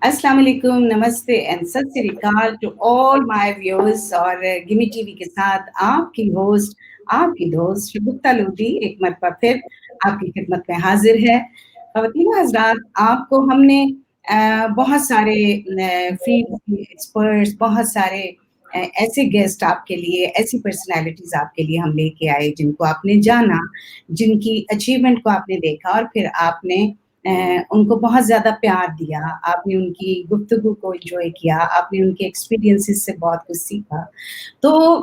अस्सलाम वालेकुम, नमस्ते एंड सत श्री अकाल टू ऑल माय व्यूअर्स। और गिमी टीवी के साथ आपकी होस्ट, आपकी दोस्त शगुफ्ता लोधी एक मरतबा फिर आपकी खिदमत में हाजिर है। ख़वातीन हज़रात, आपको हमने बहुत सारे फील्ड के एक्सपर्ट्स, बहुत सारे ऐसे गेस्ट आपके लिए, ऐसी पर्सनैलिटीज़ आपके लिए हम लेके आए जिनको आपने जाना, जिनकी अचीवमेंट को आपने देखा और फिर आपने उनको बहुत ज़्यादा प्यार दिया, आपने उनकी गुफ्तगू को एन्जॉय किया, आपने उनके एक्सपीरियंसेस से बहुत कुछ सीखा। तो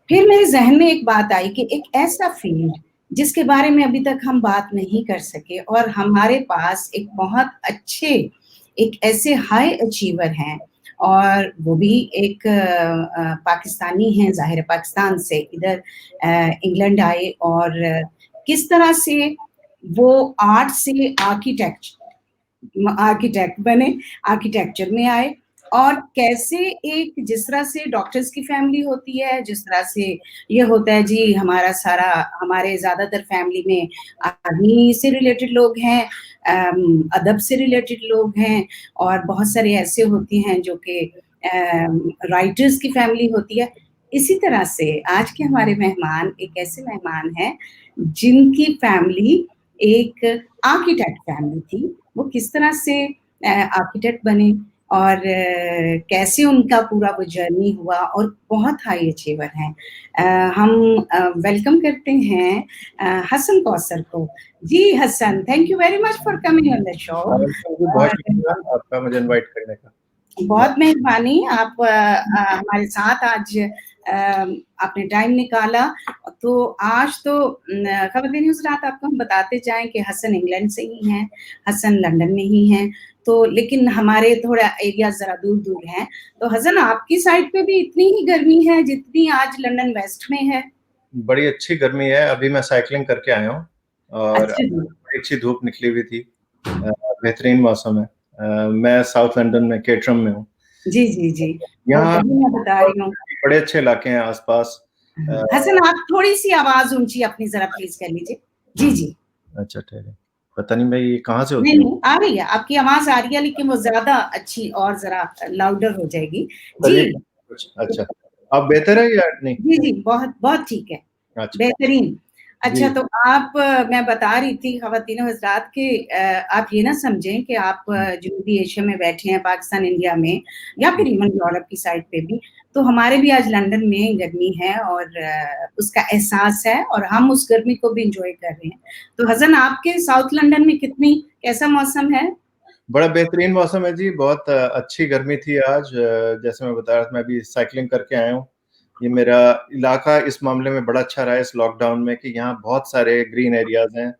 फिर मेरे ज़हन में एक बात आई कि एक ऐसा फील्ड जिसके बारे में अभी तक हम बात नहीं कर सके और हमारे पास एक बहुत अच्छे, एक ऐसे हाई अचीवर हैं और वो भी एक पाकिस्तानी हैं, ज़ाहिर है पाकिस्तान से इधर इंग्लैंड आए और किस तरह से वो आर्ट से आर्किटेक्ट बने, आर्किटेक्चर में आए और कैसे एक जिस तरह से डॉक्टर्स की फैमिली होती है, जिस तरह से ये होता है जी हमारे ज़्यादातर फैमिली में आर्मी से रिलेटेड लोग हैं, अदब से रिलेटेड लोग हैं और बहुत सारे ऐसे होते हैं जो कि राइटर्स की फैमिली होती है। इसी तरह से आज के हमारे मेहमान एक ऐसे मेहमान हैं जिनकी फैमिली एक आर्किटेक्ट फैमिली थी। वो किस तरह से आर्किटेक्ट बने और कैसे उनका पूरा वो जर्नी हुआ और बहुत हाई अचीवर हैं। हम वेलकम करते हैं हसन कौसर को। जी Hasan, thank you very much for coming on the show. बहुत शुक्रिया आपका मुझे इनवाइट करने का। बहुत मेहरबानी, आप हमारे साथ आज आपने टाइम निकाला। तो आज तो ख़वातीन हज़रात आपको हम बताते जाएँ कि हसन इंग्लैंड से ही हैं, हसन लंदन में ही हैं, तो लेकिन हमारे थोड़ा एरिया ज़रा दूर-दूर हैं। तो हसन आपकी साइड पे भी इतनी ही गर्मी है जितनी आज लंदन वेस्ट में है? बड़ी अच्छी गर्मी है, अभी मैं साइक्लिंग करके आया हूँ और अच्छा जी। बड़ी अच्छी धूप निकली हुई थी। बेहतरीन मौसम है। मैं साउथ लंदन में केटरम में हूँ। जी, जी, जी। यहाँ तभी मैं बता रही हूँ। बड़े अच्छे इलाके हैं आस-पास। हसन आप थोड़ी-सी आवाज़ ऊँची अपनी ज़रा प्लीज़ कर लीजिए। जी, जी। अच्छा ठहरें, पता नहीं भाई ये कहाँ से होती नहीं, है? नहीं, आ रही है, आपकी आवाज़ आ रही है लेकिन वो ज़्यादा अच्छी और ज़रा लाउडर हो जाएगी। चलिए जी। कुछ अच्छा, अब बेहतर है या नहीं? जी, जी, बहुत बहुत ठीक है, अच्छा। बेहतरीन। अच्छा, जी। तो आप मैं बता रही थी ख़वातीन हज़रात कि आप ये ना समझें कि आप जनूबी एशिया में बैठे हैं, पाकिस्तान, इंडिया में या फिर इवन यूरोप की साइड पे भी, तो हमारे भी आज लंदन में गर्मी है और उसका एहसास है और हम उस गर्मी को भी एन्जॉय कर रहे हैं। तो हसन आपके साउथ लंदन में कैसा मौसम है? बड़ा बेहतरीन मौसम है जी, बहुत अच्छी गर्मी थी आज। जैसे मैं बता रहा था, मैं अभी साइक्लिंग करके आया हूँ। ये मेरा इलाका इस मामले में बड़ा अच्छा रहा है इस लॉकडाउन में कि यहाँ बहुत सारे ग्रीन एरियाज़ हैं।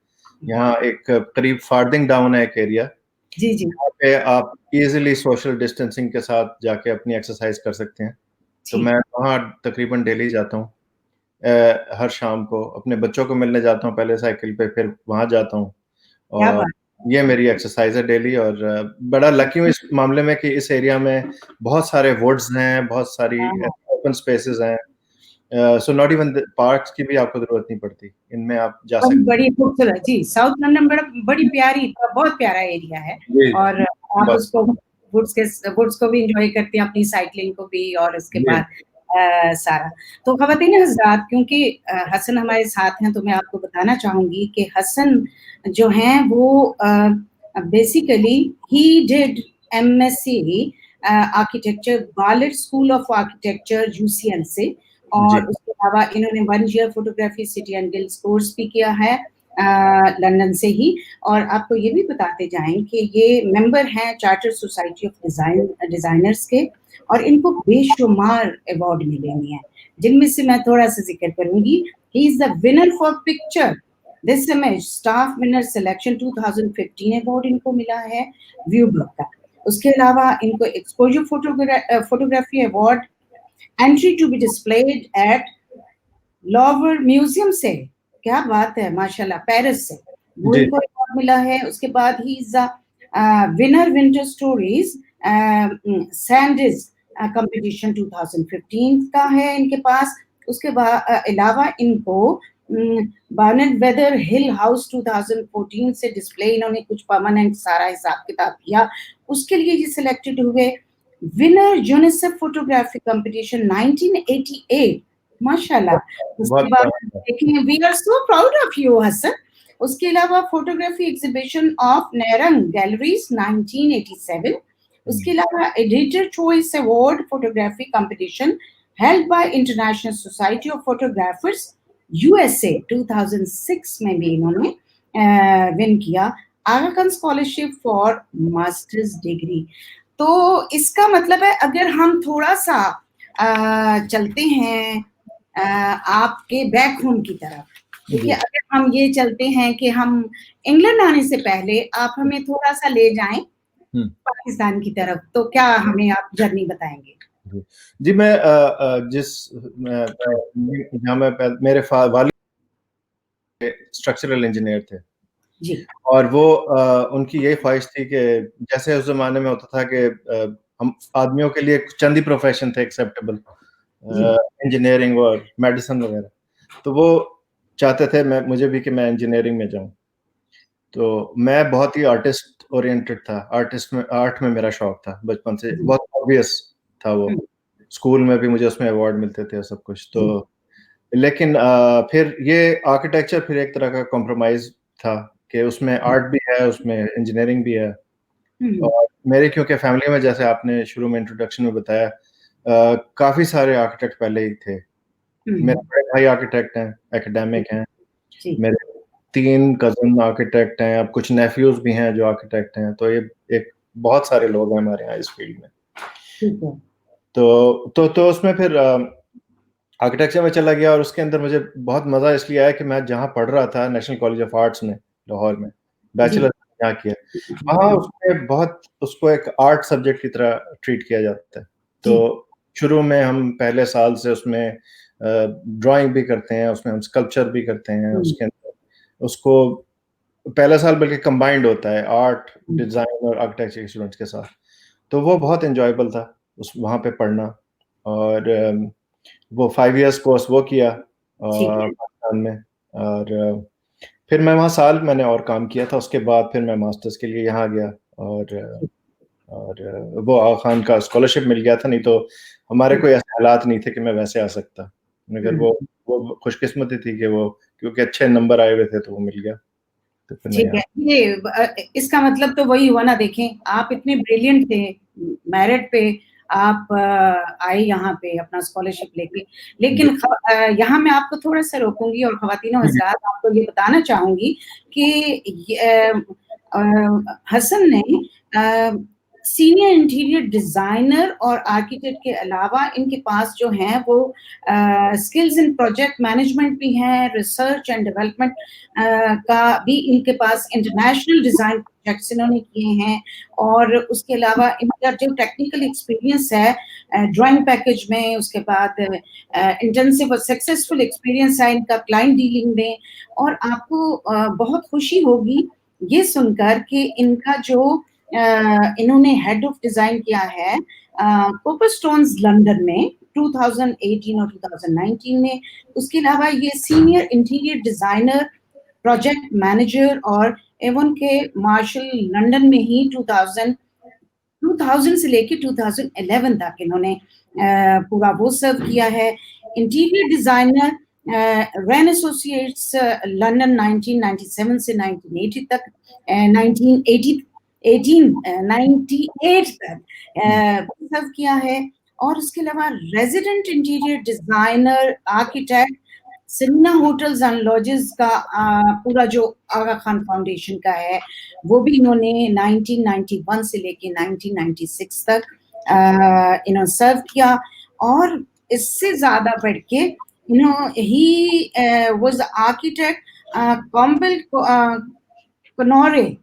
यहाँ एक करीब फार्दिंग डाउन है एक एरिया, जी, जी। जहाँ पे आप ईज़िली सोशल डिस्टेंसिंग के साथ जाके अपनी एक्सरसाइज़ कर सकते हैं। तो ठीक। मैं वहाँ तकरीबन डेली जाता हूँ। हर शाम को अपने बच्चों को मिलने जाता हूँ पहले साइकिल पे, फिर वहाँ जाता हूँ क्या और बात! ये मेरी एक्सरसाइज़ है डेली और बड़ा लकी हूँ इस मामले में कि इस एरिया में बहुत सारे वुड्स हैं, बहुत सारी हाँ, हाँ। ओपन स्पेसेस हैं। So not even the parks की भी आपको ज़रूरत नहीं पड़ती। इनमें आप जा बड़ी सकते बड़ी खूबसूरत जी, साउथ लंदन बड़ी प्यारी बहुत प्यारा एरिया है जी, और आप बस। उसको वुड्स को भी एन्जॉय करते हैं, अपनी साइक्लिंग को भी और उसके जी। बाद सारा। तो ख़वातीन हज़रात, क्योंकि हसन हमारे साथ हैं तो मैं आपको बताना चाहूँगी कि हसन जो हैं वो basically he did MSc architecture Bartlett school of architecture UCL से जी। और उसके अलावा इन्होंने 1 year photography city and guilds course भी किया है लंदन से ही। और आपको ये भी बताते जाएँ कि ये मेंबर हैं चार्टर्ड सोसाइटी ऑफ डिज़ाइनर्स के और इनको बेशुमार अवार्ड मिले हुए हैं, जिनमें से मैं थोड़ा-सा ज़िक्र करूँगी। He is the winner for picture this image staff winner selection 2015 award इनको मिला है व्यू बुक का। उसके अलावा इनको exposure photography award entry to be displayed at Louvre museum से, क्या बात है माशाल्लाह, पेरिस से वो जी। इनको अवार्ड मिला है। उसके बाद he is winner winter stories Sandis competition 2015 का है इनके पास। उसके बाद अलावा इनको बार्नेट वेदर हिल हाउस 2014 से डिस्प्ले इन्होंने कुछ परमानेंट सारा हिसाब किताब किया, उसके लिए ये सिलेक्टेड हुए। विनर यूनिसेफ फोटोग्राफी कंपटीशन 1988, माशाल्लाह। उसके बाद देखिए, we are so proud of you Hasan. उसके अलावा photography exhibition of Nairang galleries 1987, उसके अलावा editor choice award photography competition held by international society of photographers USA 2006 में भी इन्होंने विन किया। Aga Khan scholarship for masters degree. तो इसका मतलब है, अगर हम थोड़ा सा चलते हैं आपके बैक होम की तरफ, देखिए, अगर हम ये चलते हैं कि हम इंग्लैंड आने से पहले आप हमें थोड़ा सा ले जाएं पाकिस्तान की तरफ, तो क्या हमें आप जर्नी बताएंगे? जी, मैं मेरे वालिद स्ट्रक्चरल इंजीनियर थे जी। और वो उनकी यही ख्वाहिश थी कि जैसे उस जमाने में होता था कि हम आदमियों के लिए चंद ही प्रोफेशन थे एक्सेप्टेबल, इंजीनियरिंग और मेडिसिन वगैरह, तो वो चाहते थे मुझे भी कि मैं इंजीनियरिंग में जाऊं। तो मैं बहुत ही आर्टिस्ट ओरिएंटेड था, आर्ट में मेरा शौक था बचपन से, बहुत ऑब्वियस था वो। स्कूल में भी मुझे उसमें अवार्ड मिलते थे सब कुछ। तो लेकिन फिर ये आर्किटेक्चर फिर एक तरह का कॉम्प्रोमाइज था कि उसमें आर्ट भी है, उसमें इंजीनियरिंग भी है। और मेरे क्योंकि फैमिली में, जैसे आपने शुरू में इंट्रोडक्शन में बताया, काफी सारे आर्किटेक्ट पहले ही थे। मेरे बड़े भाई आर्किटेक्ट हैं, एकेडमिक हैं, मेरे 3 कजन आर्किटेक्ट हैं, अब कुछ नेफ्यूज भी हैं जो आर्किटेक्ट हैं। तो ये एक बहुत सारे लोग हैं हमारे यहाँ इस फील्ड में। तो उसमें फिर आर्किटेक्चर में चला गया और उसके अंदर मुझे बहुत मजा इसलिए आया कि मैं जहाँ पढ़ रहा था, नेशनल कॉलेज ऑफ आर्ट्स में लाहौर में, बैचलर यहाँ किया, वहाँ उसमें बहुत उसको एक आर्ट सब्जेक्ट की तरह ट्रीट किया जाता है। तो शुरू में हम पहले साल से उसमें ड्राइंग भी करते हैं, उसमें हम स्कल्पचर भी करते हैं, उसके अंदर उसको पहला साल बल्कि कंबाइंड होता है आर्ट, डिजाइन और आर्किटेक्चर के स्टूडेंट्स के साथ। तो वो बहुत एंजॉयबल था वहाँ पे पढ़ना। और वो 5 इयर्स कोर्स वो किया पाकिस्तान में, और फिर मैं वहाँ साल मैंने और काम किया था। उसके बाद फिर मैं मास्टर्स के लिए यहाँ गया और वो आगा खान का स्कॉलरशिप मिल गया था, नहीं तो हमारे कोई ऐसे हालात नहीं थे कि मैं वैसे आ सकता, मगर वो खुशकिस्मती थी कि वो क्योंकि अच्छे नंबर आए हुए थे तो वो मिल गया। तो फिर ठीक है, ये इसका मतलब तो वही हुआ ना। देखें, आप इतने ब्रिलियंट थे, मेरिट पे आप आए यहाँ पे अपना स्कॉलरशिप लेके। लेकिन यहाँ मैं आपको थोड़ा सा रोकूंगी और ख्वातीनो हज़रात, आपको ये बताना चाहूंगी कि हसन ने सीनियर इंटीरियर डिजाइनर और आर्किटेक्ट के अलावा इनके पास जो हैं वो स्किल्स इन प्रोजेक्ट मैनेजमेंट भी हैं, रिसर्च एंड डेवलपमेंट का भी इनके पास, इंटरनेशनल डिजाइन प्रोजेक्ट्स इन्होंने किए हैं। और उसके अलावा इनका जो टेक्निकल एक्सपीरियंस है ड्राइंग पैकेज में, उसके बाद इंटेंसिव और सक्सेसफुल एक्सपीरियंस है इनका क्लाइंट डीलिंग में। और आपको बहुत खुशी होगी ये सुनकर कि इनका जो इन्होंने हेड ऑफ डिजाइन किया है कोपरस्टोन्स लंदन में 2018 और 2019 में। उसके अलावा ये senior interior designer, project manager और एवन के मार्शल लंदन में ही 2000 से लेके 2011 तक इन्होंने पूरा वो सर्व किया है। इंटीरियर डिजाइनर रैन एसोसिएट्स लंदन 1997 से 1980 तक, 1998 तक सर्व किया है। और उसके अलावा resident interior designer, architect, Serena hotels and lodges का पूरा जो आगा खान फाउंडेशन का है वो भी इन्होंने 1991 से लेके 1996 तक इन्होंने सर्व किया। और इससे ज्यादा बढ़ के ही वाज आर्किटेक्ट कॉम्बल कनोरे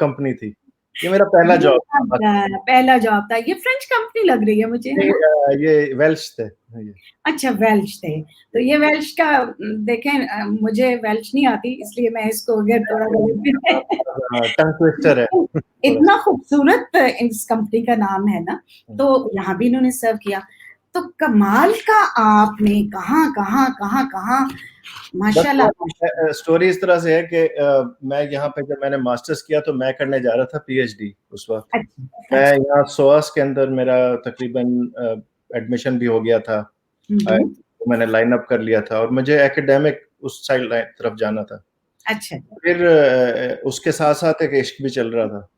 कंपनी थी। ये मेरा पहला ये जॉब था। आपका पहला जॉब था। ये फ्रेंच कंपनी लग रही है मुझे, है नहीं, ना? ये वेल्श थे ये। अच्छा, वेल्श थे। तो ये वेल्श का देखें, मुझे वेल्श नहीं आती, इसलिए मैं इसको अगर थोड़ा गलत टंग ट्विस्टर है लेकिन थोड़ा इतना खूबसूरत इस कंपनी का नाम है ना, सा। तो यहाँ भी इन्होंने सर्व किया। तो कमाल का आपने कहाँ बस माशाल्लाह, माशाल्लाह। स्टोरी इस तरह से है कि मैं यहाँ पे जब मैंने मास्टर्स किया तो मैं करने जा रहा था पीएचडी उस वक्त। अच्छा, मैं अच्छा। यहाँ सोआस के अंदर मेरा तकरीबन एडमिशन भी हो गया था। हुँ। तो मैंने लाइन अप कर लिया था और मुझे एकेडमिक उस साइड तरफ जाना था। अच्छा, फिर उसके साथ साथ एक इश्क भी चल रहा था।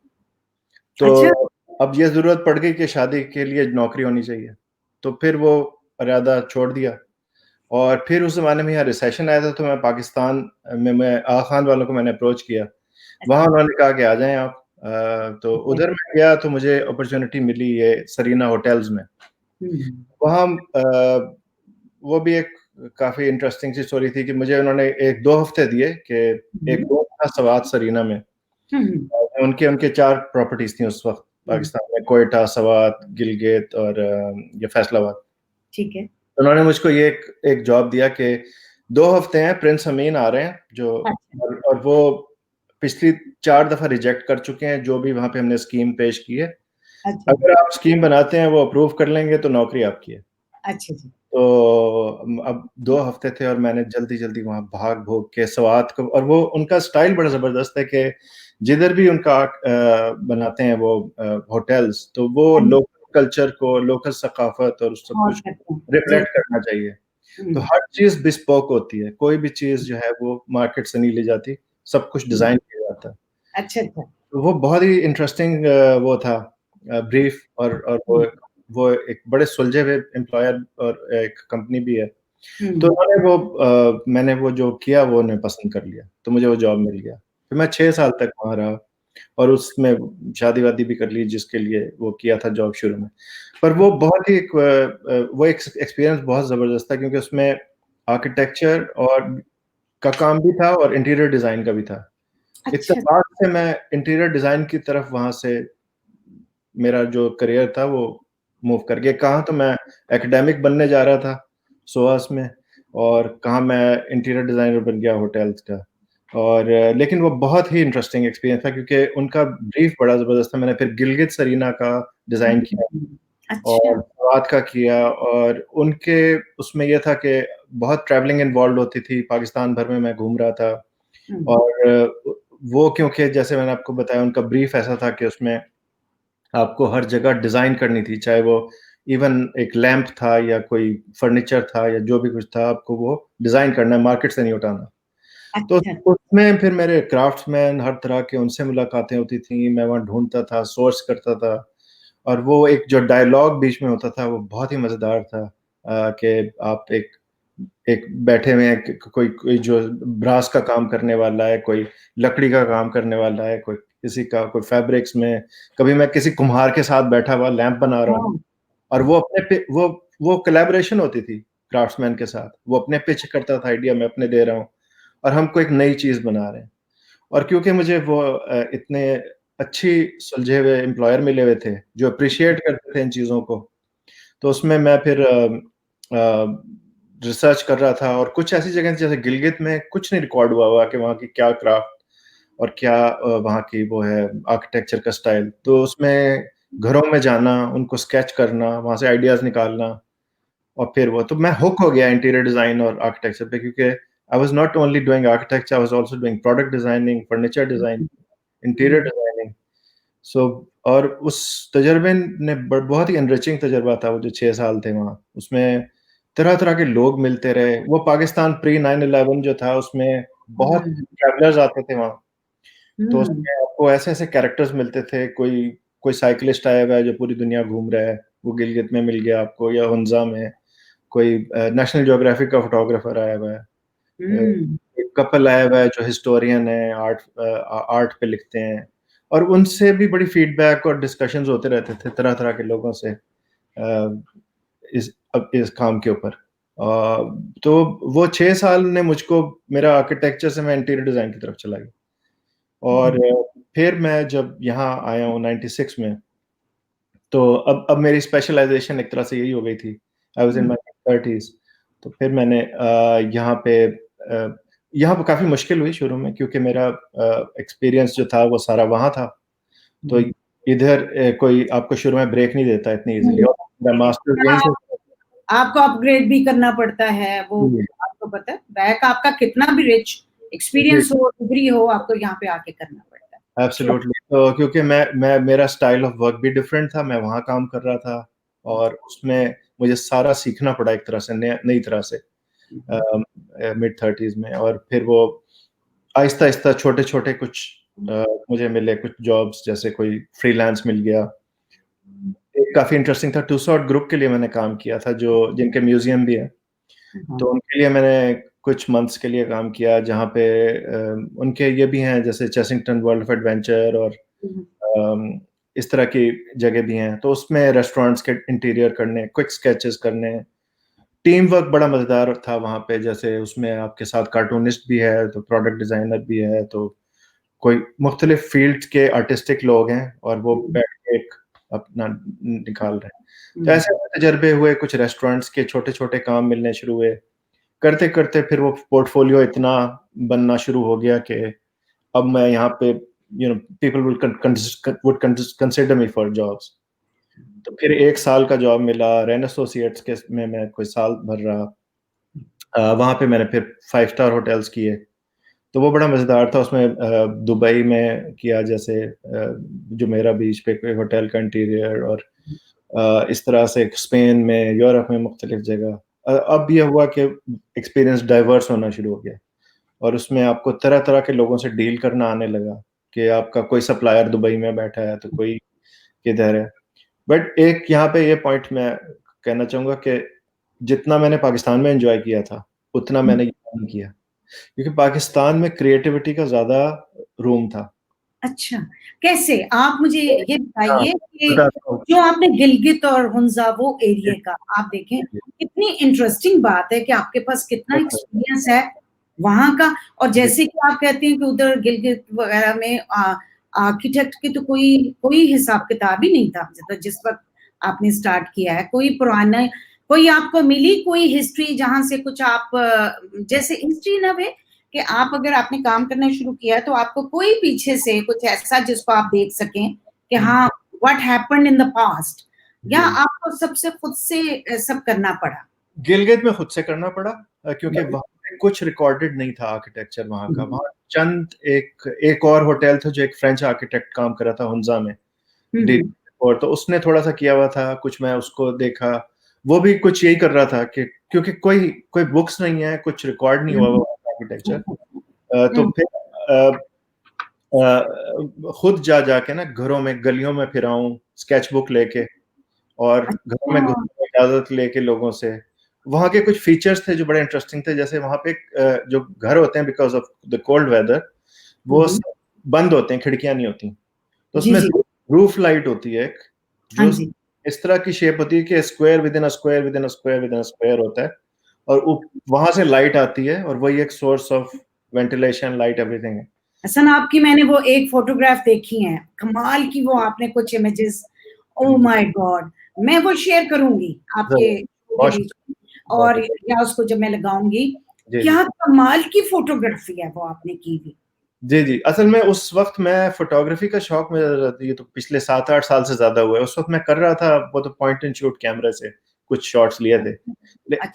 तो अच्छा। अब ये ज़रूरत पड़ गई कि शादी के लिए नौकरी होनी चाहिए। तो फिर वो इरादा छोड़ दिया और फिर उस ज़माने में यहाँ रिसेशन आया था तो मैं पाकिस्तान में मैं आगा खान वालों को मैंने अप्रोच किया। वहाँ अच्छा, उन्होंने कहा कि आ जाएँ आप। तो ठीक है। उधर मैं गया तो मुझे अपॉर्च्युनिटी मिली ये सरीना होटल्स में। हुँ। वहाँ वो भी एक काफ़ी इंटरेस्टिंग सी स्टोरी थी कि मुझे उन्होंने 1-2 हफ्ते दिए कि एक हुँ, रूम था सवात सरीना में। हुँ, उनके उनके 4 प्रॉपर्टीज़ थी उस वक़्त हुँ। पाकिस्तान में, क्वेटा, सवात, गिलगित और ये फैसलाबाद। ठीक है। उन्होंने मुझको ये एक एक जॉब दिया कि 2 हफ्ते हैं, प्रिंस अमीन आ रहे हैं जो अच्छा, और वो पिछली 4 दफ़ा रिजेक्ट कर चुके हैं, जो भी वहाँ पे हमने स्कीम पेश की है। अच्छा, अगर आप स्कीम बनाते हैं, वो अप्रूव कर लेंगे तो नौकरी आपकी है। अच्छा जी। तो अब 2 हफ्ते थे और मैंने जल्दी-जल्दी वहाँ भाग-भूग के स्वात को और वो उनका स्टाइल बड़ा ज़बरदस्त है कि जिधर भी उनका बनाते हैं वो होटल्स, तो वो हाँ, लोकल कल्चर को, लोकल सकाफ़त और उस सब और कुछ करते हैं। जी। रिफ्लेक्ट करना चाहिए। तो हुँ, हर चीज़ बिस्पोक होती है, कोई भी चीज़ जो है वो मार्केट से नहीं ली जाती, सब कुछ हुँ। डिज़ाइन किया जाता है। अच्छा, अच्छा। तो वो बहुत ही इंटरेस्टिंग वो था ब्रीफ और हुँ, वो एक बड़े सुलझे हुए एम्प्लॉयर और एक कंपनी भी है। तो हुँ। उन्होंने वो मैंने वो जो किया वो उन्हें पसंद कर लिया, तो मुझे वो जॉब मिल गया। फिर मैं 6 साल तक वहाँ रहा और उसमें शादी-वादी भी कर ली जिसके लिए वो किया था जॉब शुरू में। पर वो बहुत ही वो एक एक्सपीरियंस बहुत ज़बरदस्त था क्योंकि उसमें आर्किटेक्चर और का काम भी था और इंटीरियर डिज़ाइन का भी था। अच्छा, इत्तेफ़ाक से मैं इंटीरियर डिज़ाइन की तरफ वहाँ से मेरा जो करियर था वो मूव कर गया। कहाँ तो मैं एकेडमिक बनने जा रहा था सोआस में और कहाँ मैं इंटीरियर डिज़ाइनर बन गया होटल्स का। और लेकिन वो बहुत ही इंटरेस्टिंग एक्सपीरियंस था क्योंकि उनका ब्रीफ बड़ा ज़बरदस्त था। मैंने फिर गिलगित सरीना का डिज़ाइन किया हुँ। अच्छा। और सवात का किया और उनके उसमें ये था कि बहुत ट्रैवलिंग इन्वॉल्व्ड होती थी, पाकिस्तान भर में मैं घूम रहा था हुँ, और वो क्योंकि जैसे मैंने आपको बताया उनका ब्रीफ ऐसा था कि उसमें आपको हर जगह डिज़ाइन करनी थी, चाहे वो इवन एक लैंप था या कोई फर्नीचर था या जो भी कुछ था, आपको वो डिज़ाइन करना है, मार्केट से नहीं उठाना। तो अच्छा। उसमें फिर मेरे क्राफ्ट्समैन हर तरह के उनसे मुलाकातें होती थीं, मैं वहाँ ढूँढता था, सोर्स करता था और वो एक जो डायलॉग बीच में होता था, वो बहुत ही मज़ेदार था कि आप एक एक बैठे हुए हैं कोई कोई जो ब्रास का काम करने वाला है, कोई लकड़ी का काम करने वाला है, कोई किसी का कोई फैब्रिक्स में, कभी मैं किसी कुम्हार के साथ बैठा हुआ लैंप बना रहा हूँ हाँ, और वो अपने पे वो कोलैबोरेशन होती थी क्राफ्ट्समैन के साथ। वो अपने पिच करता था आइडिया मैं अपने दे रहा हूँ और हम कोई एक नई चीज़ बना रहे हैं। और क्योंकि मुझे वो इतने अच्छी सुलझे हुए एम्प्लॉयर मिले हुए थे, जो एप्रिशिएट करते थे इन चीज़ों को, तो उसमें मैं फिर रिसर्च कर रहा था और कुछ ऐसी जगह जैसे गिलगित में कुछ नहीं रिकॉर्ड हुआ हुआ कि वहाँ की क्या क्राफ्ट और क्या वहाँ की वो है आर्किटेक्चर का स्टाइल। तो उसमें घरों में जाना, उनको स्केच करना, वहाँ से आइडियाज़ निकालना और फिर वो तो मैं हुक हो गया इंटीरियर डिज़ाइन और आर्किटेक्चर पे क्योंकि I was not only doing architecture, I was also doing product designing, furniture design, interior um, designing. So और उस तजुर्बे ने बहुत ही एनरिचिंग तजुर्बा था वो जो 6 साल थे वहाँ। उसमें तरह-तरह के लोग मिलते रहे। वो पाकिस्तान प्री 9/11 जो था उसमें बहुत हुँ, ट्रैवलर्स आते थे वहाँ। तो हुँ, उसमें आपको ऐसे-ऐसे कैरेक्टर्स मिलते थे। कोई कोई साइक्लिस्ट आया हुआ है जो पूरी दुनिया घूम रहा है, वो गिलगित में मिल गया आपको या हुंज़ा में। कोई नेशनल ज्योग्राफिक का फोटोग्राफर आया हुआ है। हुँ, एक कपल आया हुआ है जो हिस्टोरियन है, आर्ट पे लिखते हैं और उनसे भी बड़ी फीडबैक और डिस्कशंस होते रहते थे तरह-तरह के लोगों से इस काम के ऊपर। तो वो 6 साल ने मुझको मेरा आर्किटेक्चर से मैं इंटीरियर डिज़ाइन की तरफ चला गया और हुँ, फिर मैं जब यहाँ आया हूँ 96 में, तो अब मेरी स्पेशलाइजेशन एक तरह से यही हो गई थी। I was in my 30s। तो फिर मैंने यहाँ पे काफ़ी मुश्किल हुई शुरू में, क्योंकि मेरा एक्सपीरियंस जो था वो सारा वहाँ था। तो इधर कोई आपको शुरू में ब्रेक नहीं देता इतनी इजीली, और मेरा मास्टर्स यहीं से। आपको अपग्रेड भी करना पड़ता है, वो आपको पता है, बैक आपका कितना भी रिच एक्सपीरियंस हो, डिग्री हो, आपको यहाँ पे आके करना पड़ता है। एब्सोल्युटली। तो क्योंकि मेरा स्टाइल ऑफ वर्क भी डिफरेंट था, मैं वहाँ काम कर रहा था, और उसमें मुझे सारा सीखना पड़ा एक तरह से, नई तरह से, मिड 30s में। और फिर वो आहिस्ता आहिस्ता छोटे छोटे कुछ मुझे मिले कुछ जॉब्स, जैसे कोई फ्रीलांस मिल गया। एक काफी इंटरेस्टिंग था, टू शॉट ग्रुप के लिए मैंने काम किया था, जो जिनके म्यूजियम भी है। तो उनके लिए मैंने कुछ मंथ्स के लिए काम किया, जहाँ पे उनके ये भी हैं, जैसे चेसिंगटन वर्ल्ड ऑफ एडवेंचर, और इस तरह की जगह भी हैं। तो उसमें रेस्टोरेंट्स के इंटीरियर करने, क्विक स्केचेस करने, टीम वर्क बड़ा मजेदार था वहाँ पे। जैसे उसमें आपके साथ कार्टूनिस्ट भी है, तो प्रोडक्ट डिजाइनर भी है, तो कोई मुख्तलिफ फील्ड के आर्टिस्टिक लोग हैं, और वो बैठ के एक अपना निकाल रहे हैं। तो ऐसे तजर्बे हुए, कुछ रेस्टोरेंट्स के छोटे छोटे काम मिलने शुरू हुए। करते करते फिर वो पोर्टफोलियो इतना बनना शुरू हो गया कि अब मैं यहाँ पे people would consider me for jobs. तो फिर 1 साल का जॉब मिला रेन एसोसिएट्स के में, मैं कोई साल भर रहा। वहाँ पे मैंने फिर 5 स्टार होटल्स किए। तो वो बड़ा मज़ेदार था। उसमें दुबई में किया, जैसे जुमेरा बीच पे कोई होटल का इंटीरियर, और इस तरह से स्पेन में, यूरोप में, मुख्तलिफ जगह। अब ये हुआ कि एक्सपीरियंस डाइवर्स होना शुरू हो गया, और उसमें आपको तरह तरह के लोगों से डील करना आने लगा, कि आपका कोई सप्लायर दुबई में बैठा है, तो कोई किधर है। बट एक यहाँ पे ये पॉइंट मैं कहना चाहूँगा कि जितना मैंने पाकिस्तान में एंजॉय किया था, उतना मैंने यहाँ नहीं किया, क्योंकि पाकिस्तान में क्रिएटिविटी का ज़्यादा रूम था। अच्छा, कैसे? आप मुझे ये हाँ, बताइए कि बताता हूँ। जो आपने गिलगित और हुंज़ा वो एरिया का आप देखें, कितनी इंटरेस्टिंग बात है कि आपके पास कितना एक्सपीरियंस है वहाँ का। और जैसे कि आप कहते हैं कि उधर गिलगित वगैरह में आर्किटेक्ट की तो कोई हिसाब-किताब ही नहीं था, मतलब जिस वक़्त आपने स्टार्ट किया है। कोई पुराना कोई आपको मिली कोई हिस्ट्री जहाँ से कुछ आप जैसे हिस्ट्री इन अ वे कि आप अगर आपने काम करना शुरू किया है, तो आपको कोई पीछे से कुछ ऐसा जिसको आप देख सकें कि हाँ, what happened in the past, या आपको सबसे खुद से सब करना पड़ा? गिलगित में खुद से करना पड़ा, क्योंकि वहाँ पे कुछ रिकॉर्डेड नहीं था आर्किटेक्चर वहाँ का। वहाँ चंद एक और होटल था जो एक फ्रेंच आर्किटेक्ट काम कर रहा था हुंजा में, और तो उसने थोड़ा सा किया हुआ था कुछ, मैं उसको देखा। वो भी कुछ यही कर रहा था कि क्योंकि कोई बुक्स नहीं है, कुछ रिकॉर्ड नहीं हुआ हुआ आर्किटेक्चर। तो फिर खुद जा जाके ना घरों में, गलियों में फिराऊं स्केच बुक लेके, और घरों में घुसने की इजाजत लेके लोगों से। वहाँ के कुछ फीचर्स थे जो बड़े इंटरेस्टिंग थे। जैसे वहाँ पे जो घर होते हैं, because of the cold weather, वो बंद होते हैं, खिड़कियां नहीं होती। तो उसमें रूफ लाइट होती है एक, जो इस तरह की शेप होती है कि square with in a square with in a square with in a square होता है, और वहां से लाइट आती है, और वही एक source of ventilation, light, everything है। हसन, आपकी मैंने वो एक फोटोग्राफ देखी है, कमाल की वो आपने कुछ इमेजेस, ओह माय गॉड! मैं वो शेयर करूँगी आपके के बीच में, और या उसको जब मैं लगाऊँगी, क्या कमाल की फोटोग्राफी है वो आपने की हुई। जी, जी। असल में उस वक़्त मैं फ़ोटोग्राफ़ी का शौक मेरा, ये तो पिछले 7-8 साल से ज़्यादा हुआ है। उस वक़्त मैं कर रहा था, वो तो पॉइंट एंड शूट कैमरा से कुछ शॉट्स लिए थे।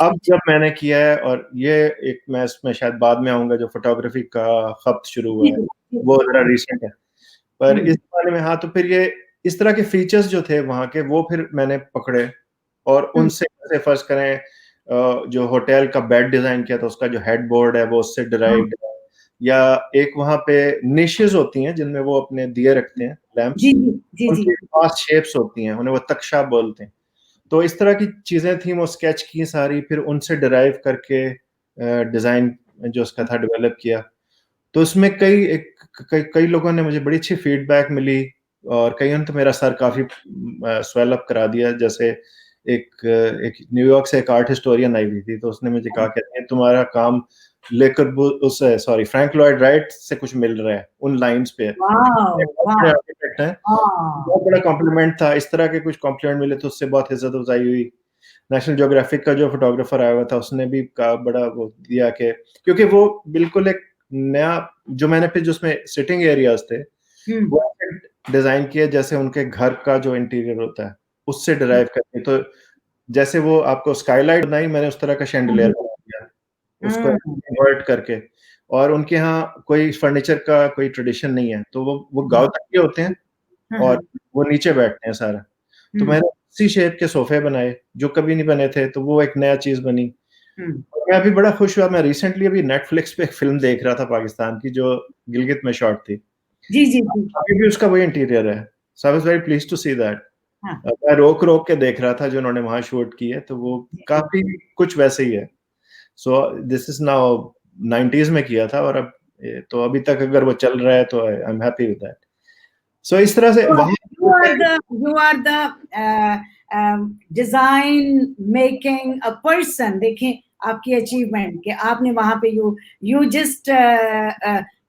अब जब मैंने किया है, और ये एक, मैं इसमें शायद बाद में आऊँगा, जो फ़ोटोग्राफ़ी का ख़त शुरू हुआ है, वो ज़रा रीसेंट है। पर इस बारे में, हाँ, तो फिर ये इस तरह के फीचर्स जो थे वहाँ के, वो फिर मैंने पकड़े, और उनसे, जैसे फ़र्ज़ करें जो होटल का बेड डिज़ाइन किया था, उसका जो हेडबोर्ड है वो उससे डिराइव्ड है। या एक वहाँ पे निशेज़ होती हैं जिनमें वो अपने दिए रखते हैं, लैंप्स, उनकी खास शेप्स होती हैं, उन्हें वो तक्शा बोलते हैं। तो इस तरह की चीज़ें थी, वो स्केच की सारी, फिर उनसे डिराइव करके डिज़ाइन जो उसका था डेवलप किया। तो उसमें कई लोगों ने मुझे बड़ी अच्छी फीडबैक मिली, और कईयों ने तो मेरा सर काफ़ी स्वेल अप करा दिया। जैसे एक न्यूयॉर्क से एक आर्ट हिस्टोरियन आई हुई थी, तो उसने मुझे कहा, कहते हैं तुम्हारा काम लेकर उस सॉरी फ्रैंक लॉयड राइट से कुछ मिल रहा है उन लाइंस पे। आर्किटेक्ट है, बहुत बड़ा कॉम्प्लीमेंट था। इस तरह के कुछ कॉम्प्लीमेंट मिले तो उससे बहुत इज्जत अफजाई हुई। नेशनल ज्योग्राफिक का जो फोटोग्राफर आया हुआ था उसने भी बड़ा वो दिया कि क्योंकि वो बिल्कुल एक नया जो मैंने फिर जो उसमें सिटिंग एरियाज थे वो डिजाइन किए जैसे उनके घर का जो इंटीरियर होता है उससे डिराइव करके। तो जैसे वो आपको स्काईलाइट बनाई, मैंने उस तरह का शैंडलियर बना दिया उसको कन्वर्ट करके। और उनके यहाँ कोई फर्नीचर का कोई ट्रेडिशन नहीं है, तो वो गांव तक के होते हैं और वो नीचे बैठते हैं सारा। तो मैंने उसी शेप के सोफे बनाए जो कभी नहीं बने थे, तो वो एक नया चीज बनी। मैं अभी बड़ा खुश हुआ, मैं रिसेंटली अभी नेटफ्लिक्स पे एक फिल्म देख रहा था पाकिस्तान की जो गिलगित में शॉट थी। जी जी जी। अभी भी उसका वही इंटीरियर है, so I was very pleased to see that. मैं रोक रोक के देख रहा था जो उन्होंने वहां शूट की है, तो वो काफी कुछ वैसे ही है। So this is now 90s में किया था और अब तो अभी तक अगर वो चल रहा है तो I am happy with that. So इस तरह से you are the design making a person. देखें आपकी अचीवमेंट कि आपने वहां पे you just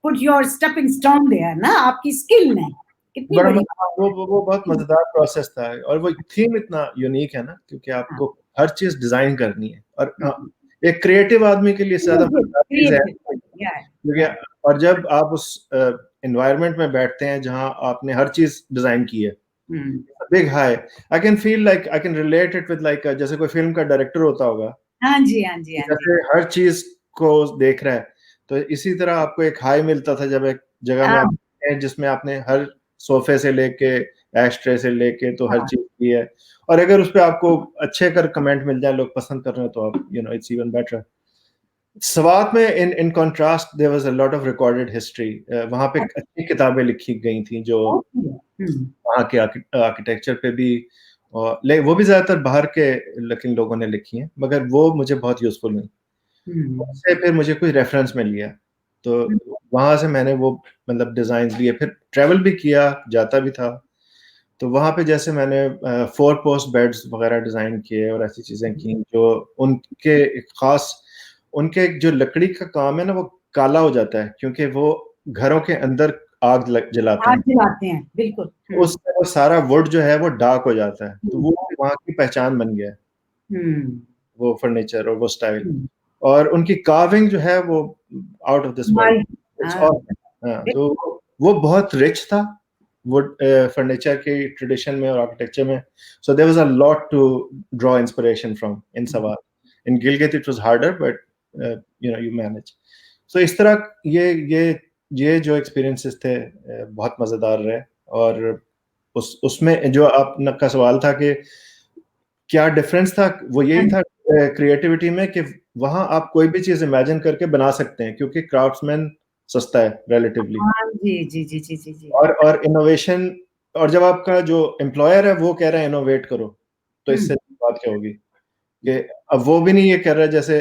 put your stepping stone there ना, आपकी स्किल नहीं कितनी बड़ी। वो बहुत मजेदार प्रोसेस था और वो थीम इतना यूनिक है ना, क्योंकि आपको हर चीज डिजाइन करनी है और एक क्रिएटिव आदमी के लिए ज्यादा चीज है क्योंकि और जब आप उस एनवायरनमेंट में बैठते हैं जहां आपने हर चीज डिजाइन की है, big high. I can feel like I can relate it with like जैसे कोई फिल्म का डायरेक्टर होता होगा। हाँ जी हाँ जी हाँ जी। जैसे हर चीज को देख रहा है, तो इसी तरह आपको एक हाई मिलता था जब एक जगह में आप जिसमें आपने हर सोफे से लेके एस्ट्रे से लेके तो हर चीज की है। और अगर उस पर आपको अच्छे कर कमेंट मिल जाए, लोग पसंद कर रहे हो, तो आप इट्स इवन बेटर। सवात में in contrast there was a lot of recorded history. वहां पे अच्छी किताबें लिखी गई थी जो वहाँ के आर्किटेक्चर पे भी, और वो भी ज्यादातर बाहर के लेकिन लोगों ने लिखी हैं, मगर वो मुझे बहुत यूजफुल हुई। उससे फिर मुझे कोई रेफरेंस मिल गया, तो वहां से मैंने वो मतलब डिजाइन लिए, फिर ट्रेवल भी किया, जाता भी था। तो वहां पे जैसे मैंने 4 पोस्ट बेड्स वगैरह डिजाइन किए और ऐसी चीजें की जो उनके खास, उनके जो लकड़ी का काम है ना वो काला हो जाता है क्योंकि वो घरों के अंदर आग जलाते हैं। बिल्कुल उससे वो सारा वुड जो है वो डार्क हो जाता है, तो वो वहाँ की पहचान बन गया वो फर्नीचर और वो स्टाइल। और उनकी कार्विंग जो है वो आउट ऑफ दिस वर्ल्ड। तो वो बहुत रिच था वुड फर्नीचर के ट्रेडिशन में और आर्किटेक्चर में। So there was a lot to draw inspiration from in Swat. In Gilgit it was harder but you manage. So इस तरह ये जो एक्सपीरियंसेस थे बहुत मजेदार रहे। और उसमें जो आपका सवाल था कि क्या डिफरेंस था, वो यही था क्रिएटिविटी में कि वहां आप कोई भी चीज इमेजिन करके बना सकते हैं क्योंकि क्राफ्ट्समैन सस्ता है रिलेटिवली। जी जी जी जी जी जी। और इनोवेशन, और जब आपका जो एम्प्लॉयर है वो कह रहा है इनोवेट करो, तो इससे बात क्या होगी कि अब वो भी नहीं ये कह रहा है जैसे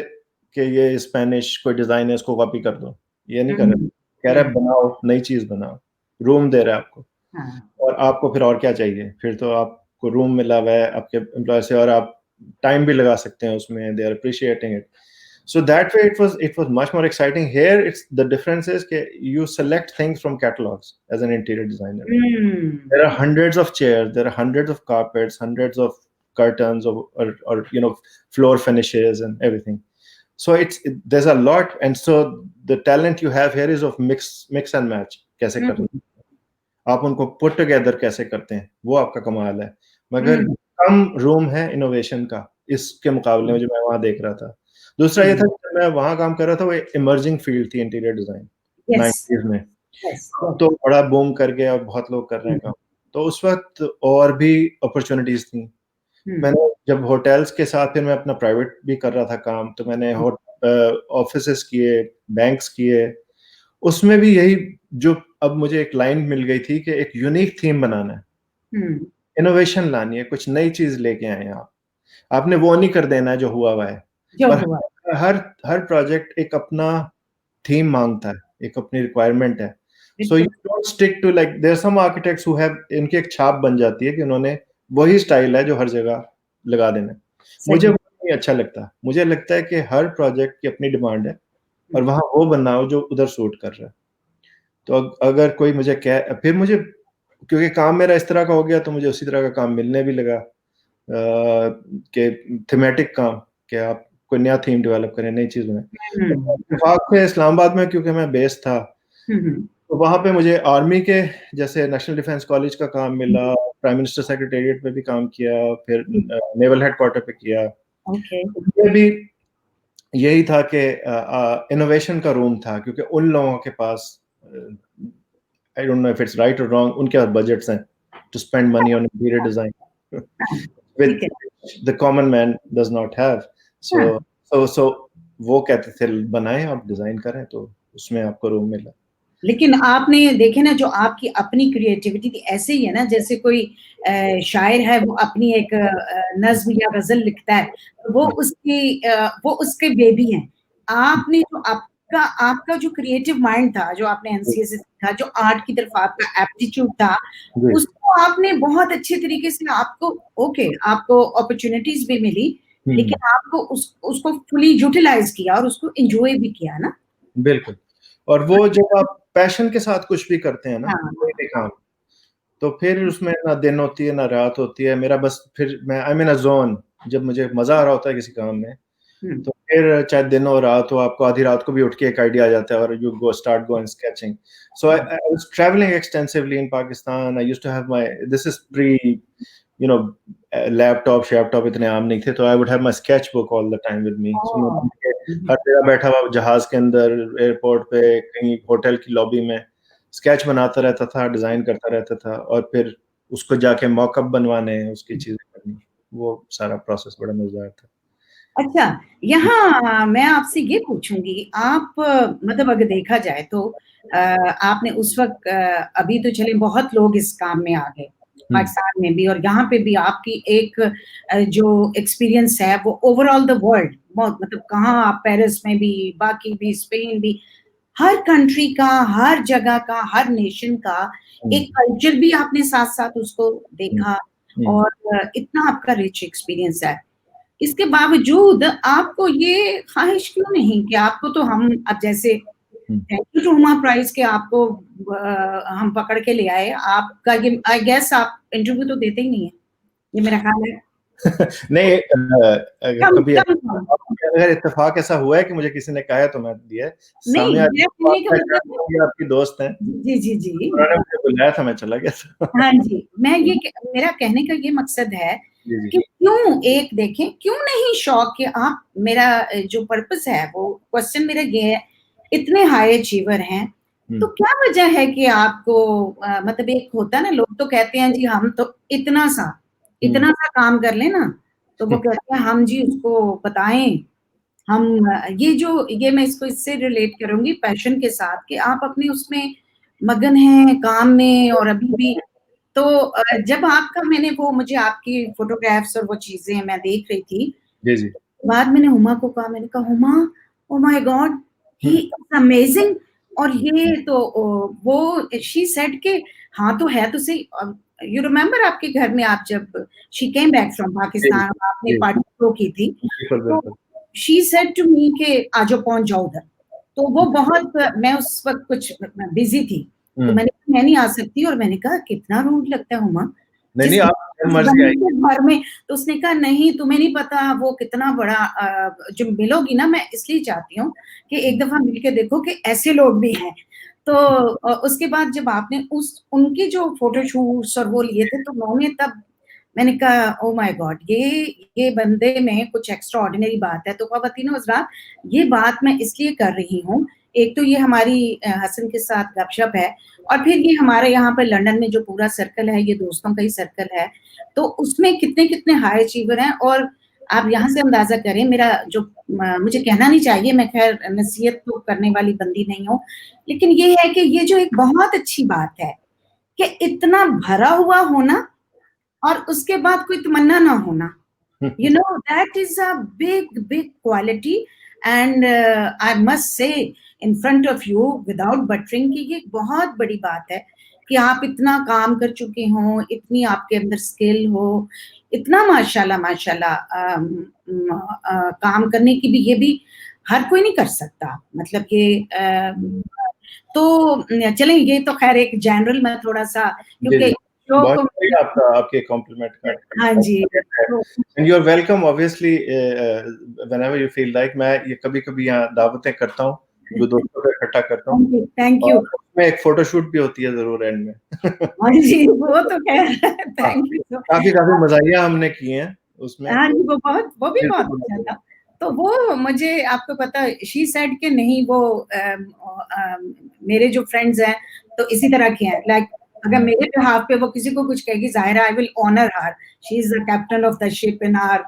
कि ये स्पेनिश कोई डिजाइन है इसको कॉपी कर दो, ये नहीं कर रहा, कह रहा है बनाओ, नई चीज बनाओ, रूम दे रहा है आपको। और आपको फिर और क्या चाहिए, फिर तो आपको रूम मिला हुआ है आपके एम्प्लॉयर से और आप टाइम भी लगा सकते हैं उसमें, they are appreciating it. So that way it was much more exciting. Here it's the difference is that you select things from catalogs as an interior designer. There are hundreds of chairs, there are hundreds of carpets, hundreds of curtains or floor finishes and everything. So there's a lot, and so the talent you have here is of mix and match. कैसे करते हैं आप उनको put together कैसे करते हैं, वो आपका कमाल है। मगर कम रूम है इनोवेशन का इसके मुकाबले में जो मैं वहां देख रहा था। दूसरा ये था कि मैं वहां काम कर रहा था, वो इमर्जिंग फील्ड थी इंटीरियर डिजाइन 90s में। तो बड़ा बूम कर गया और बहुत लोग कर रहे हैं काम, तो उस वक्त और भी अपॉर्चुनिटीज थी। मैंने जब होटल्स के साथ फिर मैं अपना प्राइवेट भी कर रहा था काम, तो मैंने ऑफिसेस किए, बैंक्स किए, उसमें भी यही जो अब मुझे एक लाइन मिल गई थी कि एक यूनिक थीम बनाना है, इनोवेशन लानी है, कुछ नई चीज लेके आए आप, आपने वो नहीं कर देना है जो हुआ है। और हर प्रोजेक्ट एक अपना थीम मांगता है, एक अपनी रिक्वायरमेंट है। So you don't stick to like there some architects who have, इनकी एक छाप बन जाती है कि उन्होंने वही स्टाइल है जो हर जगह लगा देना। मुझे वो नहीं अच्छा लगता, मुझे लगता है कि हर प्रोजेक्ट की अपनी डिमांड है और वहाँ वो बनना हो जो उधर सूट कर रहा है। तो अगर कोई मुझे फिर मुझे, क्योंकि काम मेरा इस तरह का हो गया, तो मुझे उसी तरह का काम मिलने भी लगा, कि थीमेटिक काम, कि आप कोई नया थीम डेवलप करें, नई चीज़ बनाएं। इत्तेफाक से इस्लामाबाद में क्योंकि मैं बेस था, तो वहाँ पे मुझे आर्मी के जैसे नेशनल डिफेंस कॉलेज का काम मिला, प्राइम मिनिस्टर सेक्रेटेरिएट में भी काम किया, फिर नेवल हेडक्वार्टर पे किया। ओके, उसमें भी यही था कि इनोवेशन का रूम था, क्योंकि उन लोगों के पास, I don't know if it's right और रॉन्ग, उनके पास बजट्स हैं to spend money on interior design ठीक विद है, the common man does not have. So हाँ। सो वो कहते थे बनाएं, आप डिजाइन करें, तो उसमें आपको रूम मिला। लेकिन आपने देखे ना, जो आपकी अपनी क्रिएटिविटी थी, ऐसे ही है ना, जैसे कोई शायर है, वो अपनी एक नज्म या गजल लिखता है, तो वो उसके बेबी हैं। आपने जो आपका आपका जो क्रिएटिव माइंड था, जो आपने एनसीए से सीखा, जो आर्ट की तरफ आपका एप्टीट्यूड था, जी उसको आपने बहुत अच्छे तरीके से, आपको अपॉर्चुनिटीज भी मिली, लेकिन आपको उसको फुली यूटिलाइज किया और उसको एंजॉय भी किया ना। बिल्कुल। और वो जब आप पैशन के साथ कुछ भी करते हैं ना, हाँ, कोई भी काम, तो फिर उसमें ना दिन होती है ना रात होती है। मेरा बस फिर मैं I am in a zone, जब मुझे मजा आ रहा होता है किसी काम में, तो फिर चाहे दिन हो रात हो, आपको आधी रात को भी उठ के एक आइडिया आ जाता है और you start going sketching. So I was travelling extensively in Pakistan. I used to have my, this is pre, you know, laptop इतने आम नहीं थे, तो I would have my sketch book all the time with me. So मैं हर जगह बैठा हुआ, जहाज के अंदर, एयरपोर्ट पे, कहीं होटल की लॉबी में स्केच बनाता रहता था, डिजाइन करता रहता था, और फिर उसको जाके मॉकअप बनवाने, उसकी चीजें करनी, वो सारा प्रोसेस बड़ा मजेदार था। अच्छा, यहाँ मैं आपसे ये पूछूंगी, आप मतलब अगर देखा जाए तो आपने उस वक्त, अभी तो चले बहुत लोग इस काम में आ गए, पाकिस्तान में भी और यहाँ पे भी, आपकी एक जो एक्सपीरियंस है वो ओवरऑल द वर्ल्ड, बहुत मतलब कहाँ आप, पेरिस में भी, बाकी भी, स्पेन भी, हर कंट्री का, हर जगह का, हर नेशन का एक कल्चर भी आपने साथ साथ उसको देखा, और इतना आपका रिच एक्सपीरियंस है। इसके बावजूद आपको ये ख्वाहिश क्यों नहीं कि आपको तो हम अब जैसे, थैंक यू टू हुमा प्राइज के आपको हम पकड़ के ले आए, आपका ये आई गेस आप इंटरव्यू तो देते ही नहीं है, ये मेरा ख्याल है। नहीं, अगर कम कभी कम कम अगर इत्तेफाक ऐसा हुआ है कि मुझे किसी ने कहा है, तो मैं दिया है। नहीं, सामने मेरा कहने का मतलब है, आपकी दोस्त हैं, जी जी जी, उन्होंने मुझे बुलाया था, मैं चला गया था। हाँ जी, मेरा कहने का ये मकसद है जी जी कि क्यों, एक देखें, क्यों नहीं शौक कि आप, मेरा जो पर्पस है, वो क्वेश्चन मेरा ये है, इतने हाई अचीवर हैं, तो क्या वजह है कि आपको मतलब एक होता है ना, लोग तो कहते हैं जी हम तो इतना सा काम कर लेना, तो वो कहते हैं हम जी उसको बताएं, हम ये मैं इसको इससे रिलेट करूंगी पैशन के साथ, कि आप अपने उसमें मगन हैं काम में, और अभी भी तो जब आपका, मैंने वो, मुझे आपकी फोटोग्राफ्स और वो चीजें मैं देख रही थी, जी जी। बाद मैंने हुमा को कहा, मैंने कहा Huma, oh my God, he is amazing. और ये तो वो शी सेड के, हाँ तो है तो सही। यू रिमेम्बर आपके घर में, आप जब शी केम बैक फ्रॉम जी पाकिस्तान, आपने जी, पार्टी थ्रो की थी, बिल्कुल तो बिल्कुल। शी सेड टू मी के आज पहुंच जाओ उधर। तो वो बहुत, मैं उस वक्त कुछ बिजी थी, तो मैंने कहा मैं नहीं आ सकती, और मैंने कहा कितना रूड लगता है हुमा, नहीं जिस नहीं, आप जब मर्जी बंदे आइए। के घर में। तो उसने कहा नहीं, तुम्हें नहीं पता वो कितना बड़ा, जो मिलोगी ना, मैं इसलिए चाहती हूँ कि एक दफा मिलके देखो कि ऐसे लोग भी हैं। तो उसके बाद जब आपने उनकी जो फोटोशूट्स और वो लिए थे, तो मैंने कहा ओ माय गॉड, ये बंदे में कुछ एक्स्ट्रा ऑर्डिनरी बात है। तो ख्वातीन हज़रात, ये बात मैं इसलिए कर रही हूँ, एक तो ये हमारी हसन के साथ गपशप है, और फिर ये हमारे यहाँ पर लंदन में जो पूरा सर्कल है, ये दोस्तों का ही सर्कल है, तो उसमें कितने कितने हाई अचीवर हैं। और आप यहाँ से अंदाजा करें, मेरा जो मुझे कहना नहीं चाहिए, मैं खैर नसीहत तो करने वाली बंदी नहीं हूँ, लेकिन ये है कि ये जो एक बहुत अच्छी बात है कि इतना भरा हुआ होना, और उसके बाद कोई तमन्ना ना होना, you know, that is a big quality, and I must say in front of you without buttering कि ये बहुत बड़ी बात है कि आप इतना काम कर चुके हो, इतनी आपके अंदर स्किल हो, इतना माशाल्लाह माशाल्लाह काम करने की भी, ये भी हर कोई नहीं कर सकता, मतलब कि तो चलें, ये तो खैर एक जनरल मैं थोड़ा सा, जी, क्योंकि जी। शो बहुत को, शुक्रिया आपका, आपके कॉम्प्लीमेंट का। हाँ जी, तो and you are welcome obviously whenever you feel like. मैं ये कभी-कभी यहाँ दावतें करता हूँ, जो दोस्तों को इकट्ठा करता हूँ, थैंक और यू। उसमें एक फोटोशूट भी होती है ज़रूर एंड में। हाँ जी, वो तो खैर हाँ, थैंक यू। काफ़ी मज़ाहिया हमने किए हैं उसमें। हाँ जी, वो भी बहुत बिल्कुल, अच्छा था। तो वो मुझे, आपको पता है, शी सेड कि नहीं वो मेरे जो फ्रेंड्स हैं तो इसी तरह के हैं, लाइक अगर मेरे बिहाफ पे वो किसी को कुछ कहेगी, ज़ाहिर है I will honour her, she is the captain of the ship in our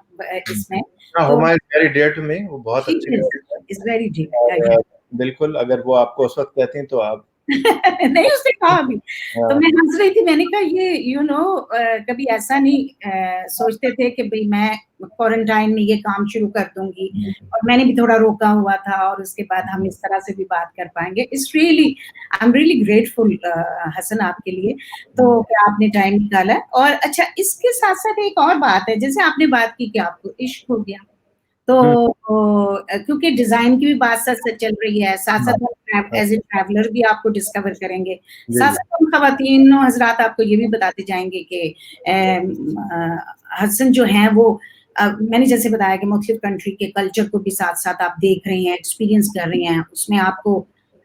इसमें, हाँ, तो Huma is very dear to me, वो बहुत शी अच्छी लेडीज़ है। Is very dear. और बिल्कुल, अगर वो आपको उस वक़्त कहती हैं तो आप नहीं, उसने कहा अभी, तो हाँ, मैं हँस रही थी, मैंने कहा ये कभी ऐसा नहीं सोचते थे कि भई मैं क्वारंटाइन में ये काम शुरू कर दूँगी, और मैंने भी थोड़ा रोका हुआ था, और उसके बाद हम इस तरह से भी बात कर पाएँगे। It's really, I am really grateful Hasan, आपके लिए, तो कि आपने टाइम निकाला है। और अच्छा, इसके साथ-साथ एक और बात है, जैसे आपने बात की कि आपको इश्क हो गया, तो हुँ, क्योंकि डिज़ाइन की भी बात साथ-साथ चल रही है, हाँ, साथ-साथ हम हाँ, एज़ अ ट्रैवलर भी आपको डिस्कवर करेंगे। जी, जी। साथ-साथ हम ख़वातीन और हज़रात आपको ये भी बताते जाएँगे कि हसन जो हैं वो मैंने जैसे बताया कि मुख्तलिफ़ कंट्री के कल्चर को भी साथ-साथ आप देख रही हैं, एक्सपीरियंस कर रही हैं। उसमें आपको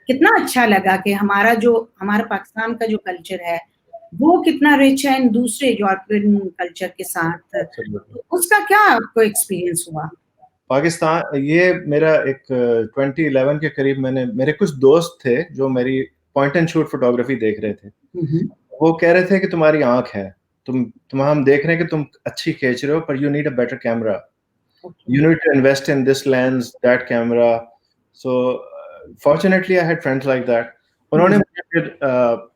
कितना अच्छा लगा कि हमारा पाकिस्तान का जो कल्चर है, वो कितना रिच है इन दूसरे यूरोपियन कल्चर के साथ। एब्सोल्युटली। तो उसका क्या आपको एक्सपीरियंस हुआ? पाकिस्तान, ये मेरा एक 2011 के करीब, मेरे कुछ दोस्त थे जो मेरी पॉइंट एंड शूट फोटोग्राफी देख रहे थे। हुँ, हुँ। वो कह रहे थे कि तुम्हारी आँख है, हम देख रहे हैं कि तुम अच्छी खींच रहे हो, पर you need a better camera. Okay. You need to invest in this lens, that camera. So fortunately, I had friends like that. उन्होंने हुँ, मुझे फिर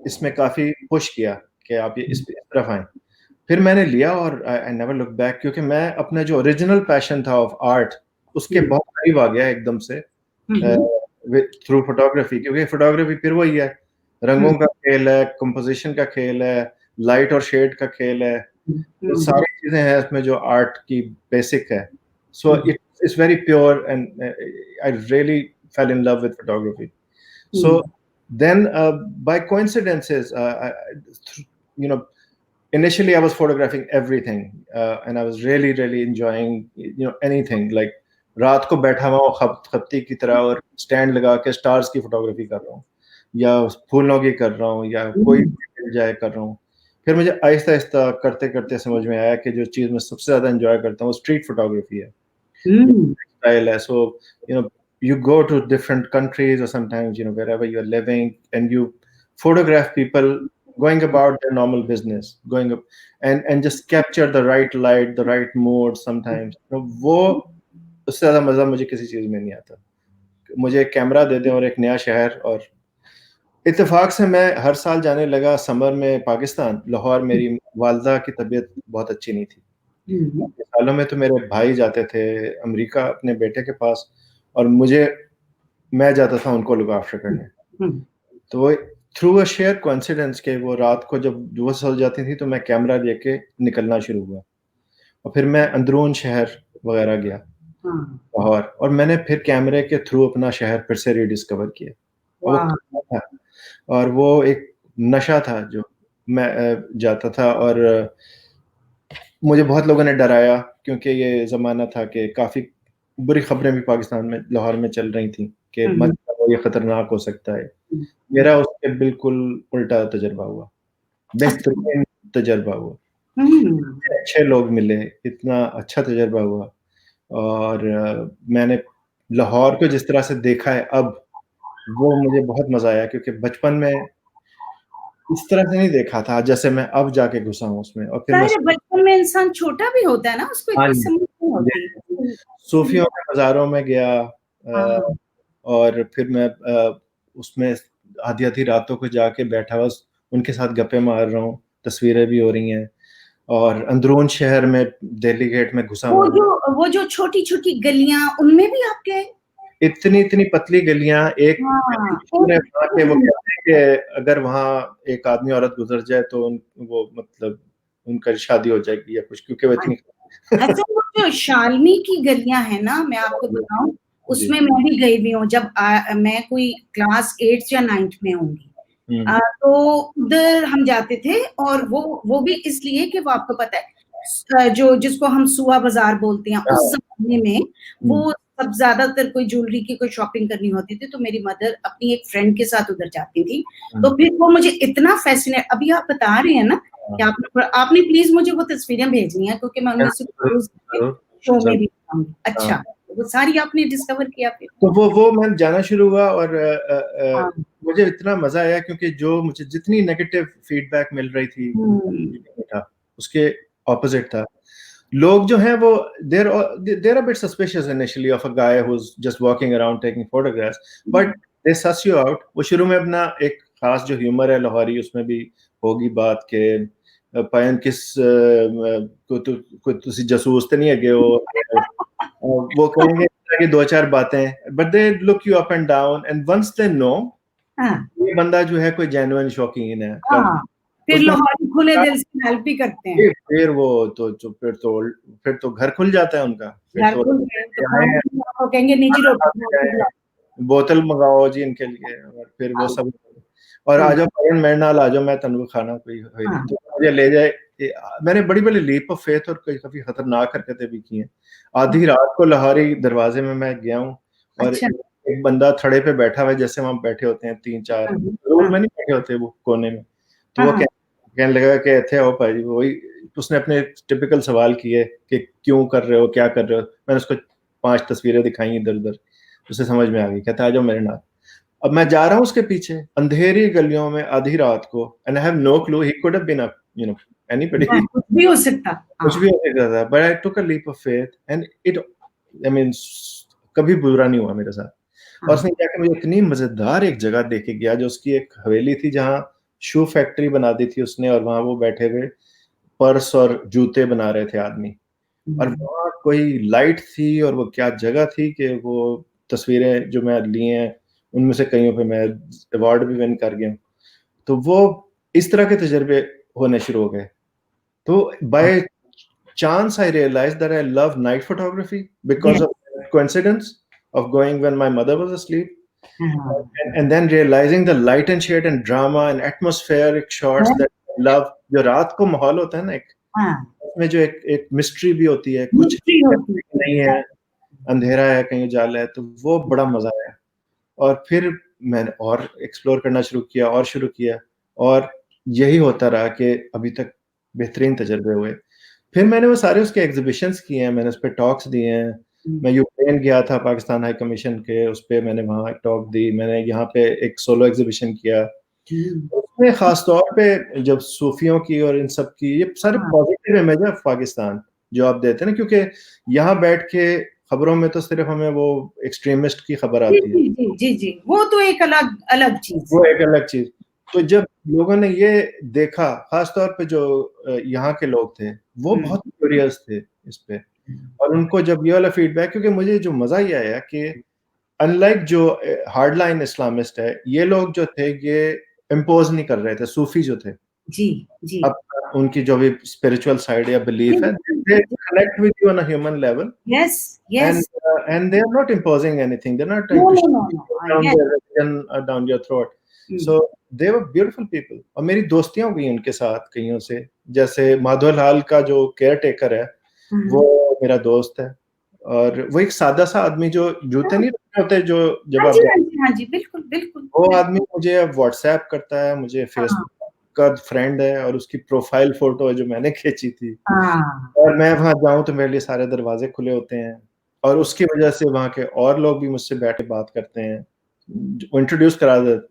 इसमें काफ़ी पुश किया कि आप ये इस तरफ आएँ। फिर मैंने लिया और आई नेवर लुक बैक, क्योंकि मैं अपना जो ओरिजिनल पैशन था ऑफ आर्ट, उसके हुँ, बहुत करीब आ गया एकदम से हुँ, हुँ, थ्रू फोटोग्राफी, क्योंकि फोटोग्राफी फिर वही है, हुँ, रंगों का खेल है, कंपोजिशन का खेल है, लाइट और शेड का खेल है। हुँ, तो हुँ, सारी चीज़ें हैं इसमें जो आर्ट की बेसिक है। So um, it's very pure and I really fell in love with photography. So um, then, by coincidences, you know, initially I was photographing everything, and I was really enjoying, anything like रात को बैठा हुआ हूँ खप्ती की तरह और stand लगा के स्टार्स की फोटोग्राफी कर रहा हूँ, या फूलों की कर रहा हूँ, या कोई हुँ, मिल जाए कर रहा हूँ। फिर मुझे आहिस्ता-आहिस्ता करते-करते समझ में आया कि जो चीज़ मैं सबसे ज़्यादा एन्जॉय करता हूँ वो स्ट्रीट फोटोग्राफी है। हुँ, Style है। So, you know, you go to different countries, or sometimes, wherever you're living, and you photograph people going about their normal business, going up and just capture the right light, the right mood sometimes. वो उससे ज़्यादा मज़ा मुझे किसी चीज़ में नहीं आता। मुझे एक कैमरा दे दें और एक नया शहर, और इत्तेफ़ाक से मैं हर साल जाने लगा समर में पाकिस्तान, लाहौर। मेरी वालिदा की तबीयत बहुत अच्छी नहीं थी। हुँ, सालों में तो मेरे भाई जाते थे अमेरिका अपने बेटे के पास, और मैं जाता था उनको लुक आफ्टर करने। हुँ, तो वो थ्रू अ शेयर कोइंसिडेंस के वो रात को जब वो सो जाती थी तो मैं कैमरा लेके निकलना शुरू हुआ, और फिर मैं अंदरून शहर वगैरह गया, हाँ, लाहौर, और मैंने फिर कैमरे के थ्रू अपना शहर फिर से रीडिस्कवर किया। और वो वाह! कमाल था, और वो एक नशा था जो मैं जाता था, और मुझे बहुत लोगों ने डराया, क्योंकि ये ज़माना था कि काफ़ी बुरी खबरें भी पाकिस्तान में, लाहौर में चल रही थी कि हुँ, मत हुँ, करो, ये खतरनाक हो सकता है। हुँ, हुँ, मेरा उसके बिल्कुल उल्टा तजुर्बा हुआ, अच्छा, बेहतरीन तजुर्बा हुआ। हुँ, अच्छे लोग मिले, इतना अच्छा तजुर्बा हुआ, और मैंने लाहौर को जिस तरह से देखा है अब, वो मुझे बहुत मज़ा आया, क्योंकि बचपन में इस तरह से नहीं देखा था, जैसे मैं अब जाके घुसा हूँ उसमें, और फिर मैं ज़ाहिर है बचपन में इंसान छोटा भी होता है ना, उसको हाँ इतनी जी, समझ नहीं जी, होती। सूफियों के मज़ारों में गया, हाँ, और फिर मैं उसमें आधी-आधी रातों को जाके बैठा हुआ उनके साथ गप्पे मार रहा हूँ, तस्वीरें भी हो रही हैं, और अंदरून शहर में दिल्ली गेट में घुसा हुआ हूँ। वो जो छोटी-छोटी गलियाँ, उनमें भी आप गए? इतनी पतली गलियाँ, एक हाँ, मशहूर है वहाँ के, वो कहते हैं कि अगर वहाँ एक आदमी औरत गुज़र जाए तो वो मतलब उनका शादी हो जाएगी या कुछ, क्योंकि वो हाँ, इतनी अच्छा, वो जो शालमी की गलियाँ हैं ना, मैं आपको बताऊँ, उसमें मैं भी गई हुई हूँ जब मैं कोई क्लास 8 या 9 में होंगी। तो उधर हम जाते थे और वो भी इसलिए कि वो आपको पता है जो जिसको हम सुआ बाजार बोलते हैं उस जमाने में वो सब ज्यादातर कोई ज्वेलरी की कोई शॉपिंग करनी होती थी तो मेरी मदर अपनी एक फ्रेंड के साथ उधर जाती थी। तो फिर वो मुझे इतना फैसिनेट, अभी आप बता रहे हैं ना कि आपने प्लीज मुझे वो तस्वीरें भेजनी है क्योंकि मैं उनमें से शो में भी दिखाऊंगी। अच्छा, वो सारी आपने डिस्कवर किया फिर? तो वो मैं जाना शुरू हुआ और मुझे इतना मजा आया क्योंकि जो मुझे जितनी नेगेटिव फीडबैक मिल रही थी था उसके ऑपोजिट था। लोग जो हैं वो they're a bit suspicious initially of a guy who's just walking around taking photographs, but they suss you out। वो शुरू में अपना एक खास जो ह्यूमर है लाहौरी उसमें भी होगी बात के पायन किस कोई तुसी जासूस तो नहीं है वो कहेंगे कि दो चार बातें, but they look you up and down and once they know ये बंदा जो है कोई जेन्युइन शौकीन है फिर लाहौरी खुले दिल से हेल्प भी करते हैं। फिर वो फिर तो घर खुल जाता है उनका। फिर तो कहेंगे नीचे रोटी बोतल मंगाओ जी इनके लिए और फिर वो सब और आ जाओ मेरे नाल आ जाओ मैं तनु खाना कोई तो मुझे ले जाए। मैंने बड़ी बड़ी लीप ऑफ फेथ और काफी खतरनाक हरकतें भी की हैं। आधी रात को लाहौरी दरवाजे में मैं गया हूँ और एक बंदा थड़े पे बैठा हुआ है जैसे वहां बैठे होते हैं 3-4 रोड में नहीं बैठे होते वो कोने में। तो वो कहने लगा कि थे हो भाई वही उसने अपने टिपिकल सवाल किए कि क्यों कर रहे हो क्या कर रहे हो। मैंने उसको 5 तस्वीरें दिखाई इधर उधर, उसे समझ में आ गई। कहता आ जाओ मेरे नाल। अब मैं जा रहा हूँ उसके पीछे अंधेरी गलियों में आधी रात को and I have no clue he could have been anybody, कुछ भी हो सकता था but I took a leap of faith and it I mean कभी बुरा नहीं हुआ मेरे साथ। और उसने क्या कि मुझे इतनी मजेदार एक जगह देखे गया जो उसकी एक हवेली थी जहाँ शू फैक्ट्री बना दी थी उसने और वहां वो बैठे हुए पर्स और जूते बना रहे थे आदमी और वहां कोई लाइट थी और वो क्या जगह थी कि वो तस्वीरें जो मैं ली हैं उनमें से कईयों पे मैं अवार्ड भी विन कर गया। तो वो इस तरह के तजर्बे होने शुरू हो गए। तो by chance I realise that I love night photography because of coincidence of going when my mother was asleep and then realizing the light and shade and drama and atmospheric shots that I love। जो रात को माहौल होता है ना एक उसमें जो एक मिस्ट्री भी होती है, कुछ नहीं है, अंधेरा है कहीं उजाला है, तो वो बड़ा मजा आया। और फिर मैंने और एक्सप्लोर करना शुरू किया और यही होता रहा कि अभी तक बेहतरीन तजर्बे हुए। फिर मैंने वो सारे उसके एग्जीबिशंस किए हैं, मैंने उस पर टॉक्स दिए हैं। मैं यूक्रेन गया था पाकिस्तान हाई कमीशन के, उस पर मैंने वहाँ टॉक दी। मैंने यहाँ पे एक सोलो एग्जीबिशन किया उसमें खास तौर पे जब सूफियों की और इन सब की ये सारे पॉजिटिव इमेज है पाकिस्तान जो आप देते हैं ना, क्योंकि यहाँ बैठ के खबरों में तो सिर्फ हमें वो एक्सट्रीमिस्ट की खबर आती है। जी वो तो एक अलग चीज। तो जब लोगों ने ये देखा खासतौर पे जो यहाँ के लोग थे वो बहुत क्यूरियस थे इस पे और उनको जब ये वाला फीडबैक, क्योंकि मुझे जो मजा ये आया कि अनलाइक जो हार्डलाइन इस्लामिस्ट है ये लोग जो थे ये इम्पोज नहीं कर रहे थे। सूफी जो थे जी अब उनकी जो भी स्पिरिचुअल साइड या बिलीफ है they connect with you on a human level and they are not imposing anything, they're not trying to down their religion down your throat। so they were beautiful people। और मेरी दोस्तियां हो गई उनके साथ कईयों से, जैसे माधवलाल का जो केयर टेकर है वो मेरा दोस्त है और वो एक सादा सा आदमी जो जूते नहीं रखते होते जो जब आप बिल्कुल वो आदमी मुझे व्हाट्सएप करता है, मुझे फेसबुक का फ्रेंड है और उसकी प्रोफाइल फोटो है जो मैंने खींची थी और मैं वहां जाऊं तो मेरे लिए सारे दरवाजे खुले होते हैं और उसकी वजह से वहां के और लोग भी मुझसे बैठ के बात करते हैं, इंट्रोड्यूस करा देते।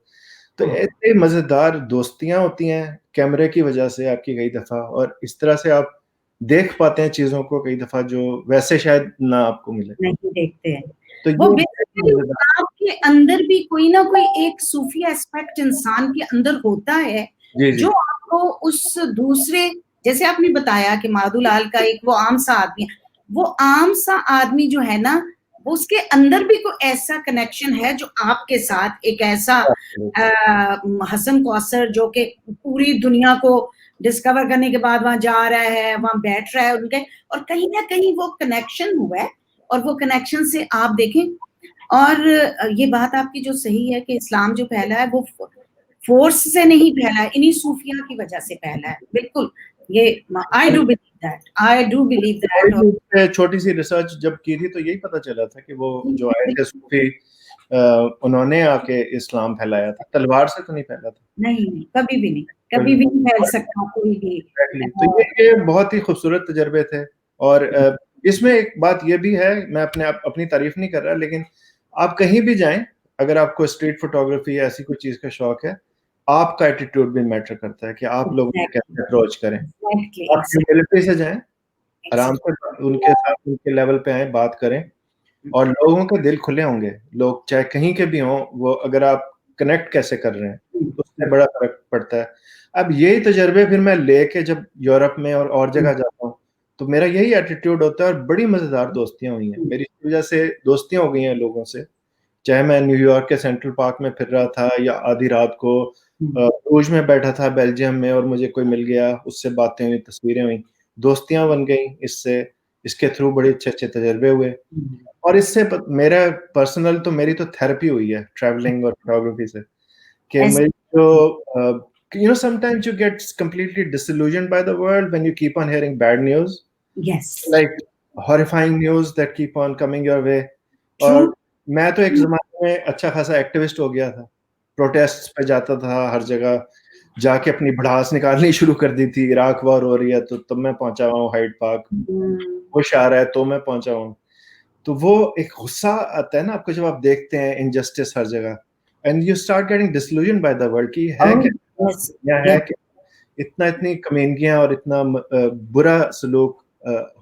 तो ऐसे मजेदार दोस्तियां होती हैं कैमरे की वजह से आपकी कई दफा, और इस तरह से आप देख पाते हैं चीजों को कई दफा जो वैसे शायद ना आपको मिले, नहीं देखते हैं। तो वो आपके अंदर भी कोई ना कोई एक सूफी एस्पेक्ट इंसान के अंदर होता है जो आपको उस दूसरे, जैसे आपने बताया कि माधुलाल का एक वो आम सा आदमी, वो आम सा आदमी जो है ना वो उसके अंदर भी कोई ऐसा कनेक्शन है जो आपके साथ एक ऐसा हसन कौसर जो कि पूरी दुनिया को डिस्कवर करने के बाद वहां जा रहा है, वहां बैठ रहा है उनके, और कहीं ना कहीं वो कनेक्शन हुआ है। और वो कनेक्शन से आप देखें और ये बात आपकी जो सही है कि इस्लाम जो फैला है वो फोर्स से नहीं फैला है, इन्हीं सूफिया की वजह से फैला है। बिल्कुल, ये आई डू बिलीव दैट। छोटी सी रिसर्च जब की थी तो यही पता चला था कि वो जो आए थे सूफी, उन्होंने आके इस्लाम फैलाया था, तलवार से तो नहीं फैला था। नहीं, कभी भी नहीं फैल सकता कोई भी। तो ये बहुत ही खूबसूरत तजर्बे थे। और इसमें एक बात ये भी है, मैं अपनी तारीफ नहीं कर रहा, लेकिन आप कहीं भी जाएं, अगर आपको स्ट्रीट फोटोग्राफी या ऐसी कोई चीज का शौक है, आपका एटीट्यूड भी मैटर करता है कि आप लोगों को कैसे अप्रोच करें। आप ह्यूमिलिटी से जाएं, आराम से उनके साथ उनके लेवल पे आए, बात करें, और लोगों के दिल खुले होंगे। लोग चाहे कहीं के भी हों, वो अगर आप कनेक्ट कैसे कर रहे हैं उससे बड़ा फर्क पड़ता है। अब यही तजर्बे फिर मैं लेके जब यूरोप में और जगह जाता हूँ तो मेरा यही एटीट्यूड होता है, और बड़ी मजेदार दोस्तियां हुई हैं मेरी इस वजह से, दोस्तियां हो गई हैं लोगों से। चाहे मैं न्यूयॉर्क के सेंट्रल पार्क में फिर रहा था, या आधी रात को क्रूज में बैठा था बेल्जियम में और मुझे कोई मिल गया, उससे बातें हुई, तस्वीरें हुई, दोस्तियां बन गई इससे। इसके थ्रू बड़े अच्छे अच्छे तजर्बे हुए। और इससे मेरा पर्सनल तो मेरी तो थेरेपी हुई है ट्रैवलिंग और फोटोग्राफी से, कि मेरी जो sometimes you get completely disillusioned by the world when you keep on hearing bad news. Yes. Like horrifying news that keep on coming your way. True. और मैं तो एक जमाने में अच्छा खासा एक्टिविस्ट हो गया था, प्रोटेस्ट पे जाता था, हर जगह जाके अपनी भड़ास निकालनी शुरू कर दी थी। इराक वॉर हो रही है तो तब मैं पहुंचा हुआ हूँ हाइड पार्क, बुश आ रहा है तो मैं पहुंचा हूँ। तो वो एक गुस्सा आता है ना आपको जब आप देखते हैं इनजस्टिस हर जगह, and you start getting disillusion by the world, कि है क्या है कि इतनी कमीनगियां और इतना बुरा सलूक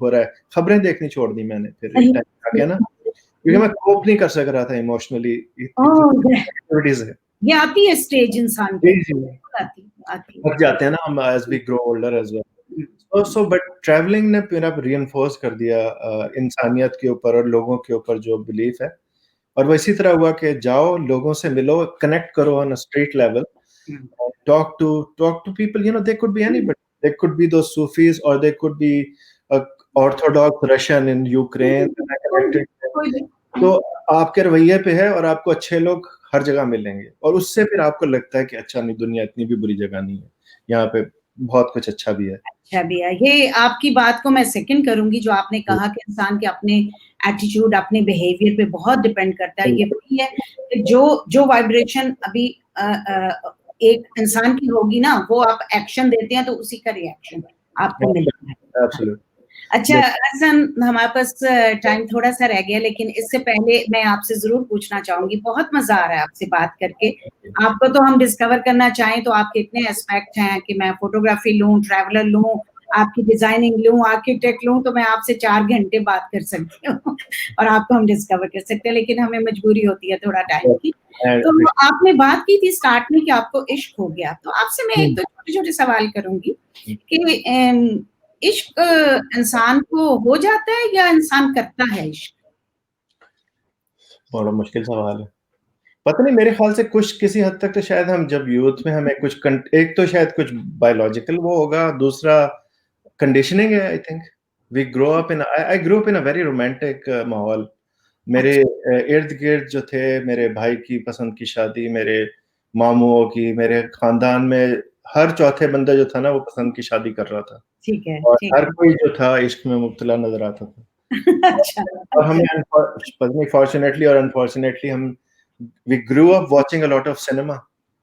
हो रहा है। खबरें देखनी छोड़ दी मैंने फिर एक टाइम आके ना, क्योंकि मैं कोप नहीं कर सक रहा था इमोशनली एक्टिविटीज है। ये आती है स्टेज इंसान की, आती थक जाते हैं ना हम as we grow older as well. So but travelling ने मेरा रिइंफोर्स कर दिया इंसानियत के ऊपर और लोगों के ऊपर जो बिलीफ है। और वो इसी तरह हुआ कि जाओ, लोगों से मिलो, कनेक्ट करो on a street level, talk to people, they could be anybody. They could be those Sufis, or they could be a Orthodox Russian in Ukraine. तो आपके रवैये पे है, और आपको अच्छे लोग हर जगह मिलेंगे, और उससे फिर आपको लगता है कि अच्छा नहीं, दुनिया इतनी भी बुरी जगह नहीं है, यहाँ पे बहुत कुछ अच्छा भी है। अच्छा भी है। ये आपकी बात को मैं सेकंड करूंगी, जो आपने कहा कि इंसान के अपने एटीट्यूड, अपने बिहेवियर पे बहुत डिपेंड करता है। ये वही है कि जो वाइब्रेशन अभी एक इंसान की होगी ना, वो आप एक्शन देते हैं तो उसी का रिएक्शन आपको मिलता है। अच्छा हसन, हमारे पास टाइम थोड़ा सा रह गया, लेकिन इससे पहले मैं आपसे जरूर पूछना चाहूंगी, बहुत मजा आ रहा है आपसे बात करके। आपको तो हम डिस्कवर करना चाहें तो आपके इतने एस्पेक्ट हैं कि मैं फोटोग्राफी लूं, ट्रैवलर लूं, आपकी डिजाइनिंग लूं, आर्किटेक्ट लूं, तो मैं आपसे 4 घंटे बात कर सकती हूँ और आपको हम डिस्कवर कर सकते हैं, लेकिन हमें मजबूरी होती है थोड़ा टाइम की। तो आपने बात की थी स्टार्ट में कि आपको इश्क हो गया, तो आपसे मैं एक दो छोटे छोटे सवाल करूंगी कि इश्क इंसान को हो जाता है या इंसान करता है इश्क? बड़ा मुश्किल सवाल है। पता नहीं, मेरे ख्याल से कुछ किसी हद तक तो शायद हम जब यूथ में हमें कुछ एक तो शायद कुछ बायोलॉजिकल वो होगा, दूसरा कंडीशनिंग है। I think we grow up in I grow up in a very romantic माहौल। मेरे इर्द गिर्द जो थे, मेरे भाई की पसंद की शादी, मेरे मामुओं की, मेरे खानदान में हर चौथे बंदा जो था ना वो पसंद की शादी कर रहा था। ठीक है, और हर कोई जो था इश्क में मुब्तला नजर आता था। अच्छा, और हमने फॉर्चुनेटली और अनफॉर्चुनेटली हम we grew up watching a lot of cinema.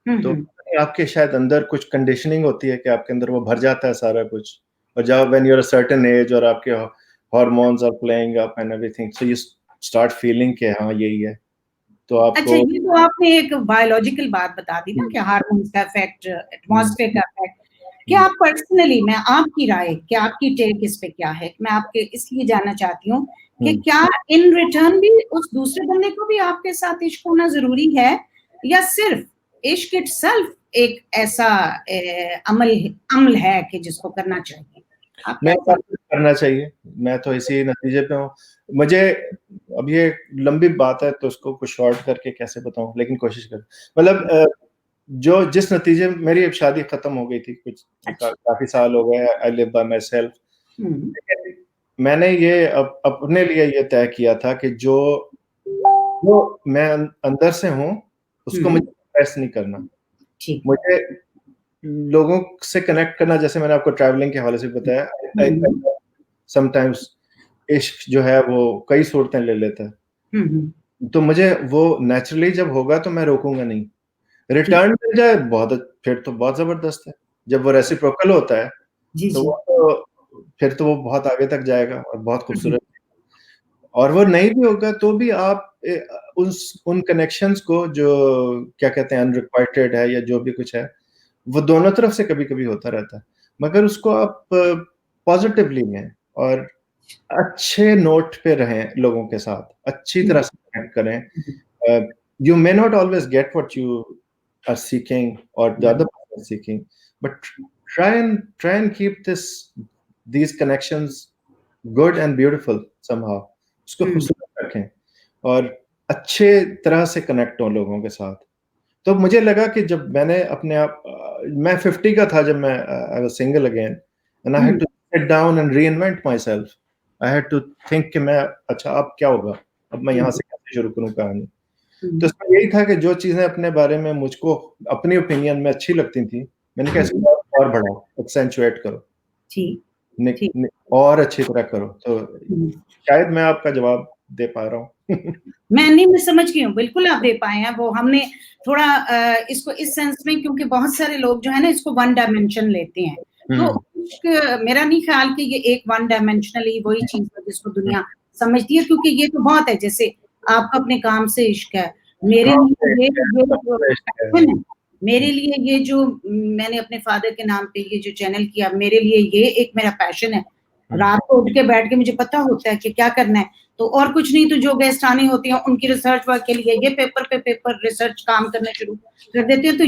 तो आपके शायद अंदर कुछ कंडीशनिंग होती है कि आपके अंदर वो भर जाता है सारा कुछ, और जब when you are a certain age और आपके hormones are playing up and everything, so you start feeling कि हाँ यही है। तो आपको अच्छा, ये तो आपने एक बायोलॉजिकल बात बता दी ना कि हार्मोन्स का इफेक्ट, एटमॉस्फेयर का इफेक्ट। क्या आप पर्सनली, मैं आपकी राय, क्या आपकी टेक इस पे क्या है, मैं आपके इसलिए जानना चाहती हूँ कि क्या इन रिटर्न भी उस दूसरे बंदे को भी आपके साथ इश्क होना जरूरी है, या सिर्फ इश्क इटसेल्फ एक ऐसा अमल है कि जिसको करना चाहिए? मैं करना चाहिए, मैं तो इसी नतीजे पे हूँ। मुझे अब ये लंबी बात है तो उसको कुछ शॉर्ट करके कैसे बताऊं, लेकिन कोशिश कर, मतलब जो जिस नतीजे मेरी अब शादी खत्म हो गई थी, कुछ काफी साल हो गए, I live by my self. मैंने ये अपने लिए ये तय किया था कि जो जो मैं अंदर से हूँ उसको मुझे एक्सप्रेस नहीं करना। ठीक। मुझे लोगों से कनेक्ट करना, जैसे मैंने आपको ट्रैवलिंग के हवाले से बताया, समटाइम्स इश्क जो है वो कई सूरतें ले लेता है, तो मुझे वो नेचुरली जब होगा तो मैं रोकूंगा नहीं। रिटर्न मिल जाए फिर तो बहुत जबरदस्त है। जब वो रेसिप्रोकल होता है जी तो जी। फिर तो वो बहुत आगे तक जाएगा और बहुत खूबसूरत। और वो नहीं भी होगा तो भी आप उन कनेक्शंस को, जो क्या कहते हैं अनरिक्वाइटेड है या जो भी कुछ है, वो दोनों तरफ से कभी कभी होता रहता है, मगर उसको आप पॉजिटिवली लें और अच्छे नोट पे रहें, लोगों के साथ अच्छी तरह से कनेक्ट करें। You may not always get what you are seeking और the other person is seeking, but try and keep these connections good and beautiful somehow। उसको खूबसूरत रखें और अच्छे तरह से कनेक्ट हो लोगों के साथ। तो मुझे लगा कि जब मैंने अपने आप, मैं 50 का था जब मैं I was single again, and I had to sit down and reinvent my self. I had to think कि मैं, अच्छा अब क्या होगा, अब मैं यहाँ से कैसे शुरू करूँ कहानी। तो इसमें यही था कि जो चीज़ें अपने बारे में मुझको अपनी ओपिनियन में अच्छी लगती थी, मैंने कहा इसको और बढ़ाओ, एक्सेंचुएट करो, और अच्छी तरह करो। तो शायद मैं आपका जवाब दे पा रहा हूँ। मैं समझ गई हूँ, बिल्कुल आप दे पाए हैं। वो हमने थोड़ा इसको इस सेंस में, क्योंकि बहुत सारे लोग जो है ना इसको वन डायमेंशन लेते हैं, तो मेरा नहीं ख्याल कि ये एक वन डायमेंशनली वही चीज है जिसको दुनिया समझती है, क्योंकि ये तो बहुत है, जैसे आपका अपने काम से इश्क है, मेरे लिए ये मेरे लिए ये जो मैंने अपने फादर के नाम पे ये जो चैनल किया, मेरे लिए ये एक मेरा पैशन है। रात को उठ के बैठ के मुझे पता होता है कि क्या करना है, तो और कुछ नहीं, तो जो गेस्ट आने होती हैं उनकी रिसर्च वर्क के लिए ये पेपर पे पेपर रिसर्च काम करना शुरू कर देते हैं। तो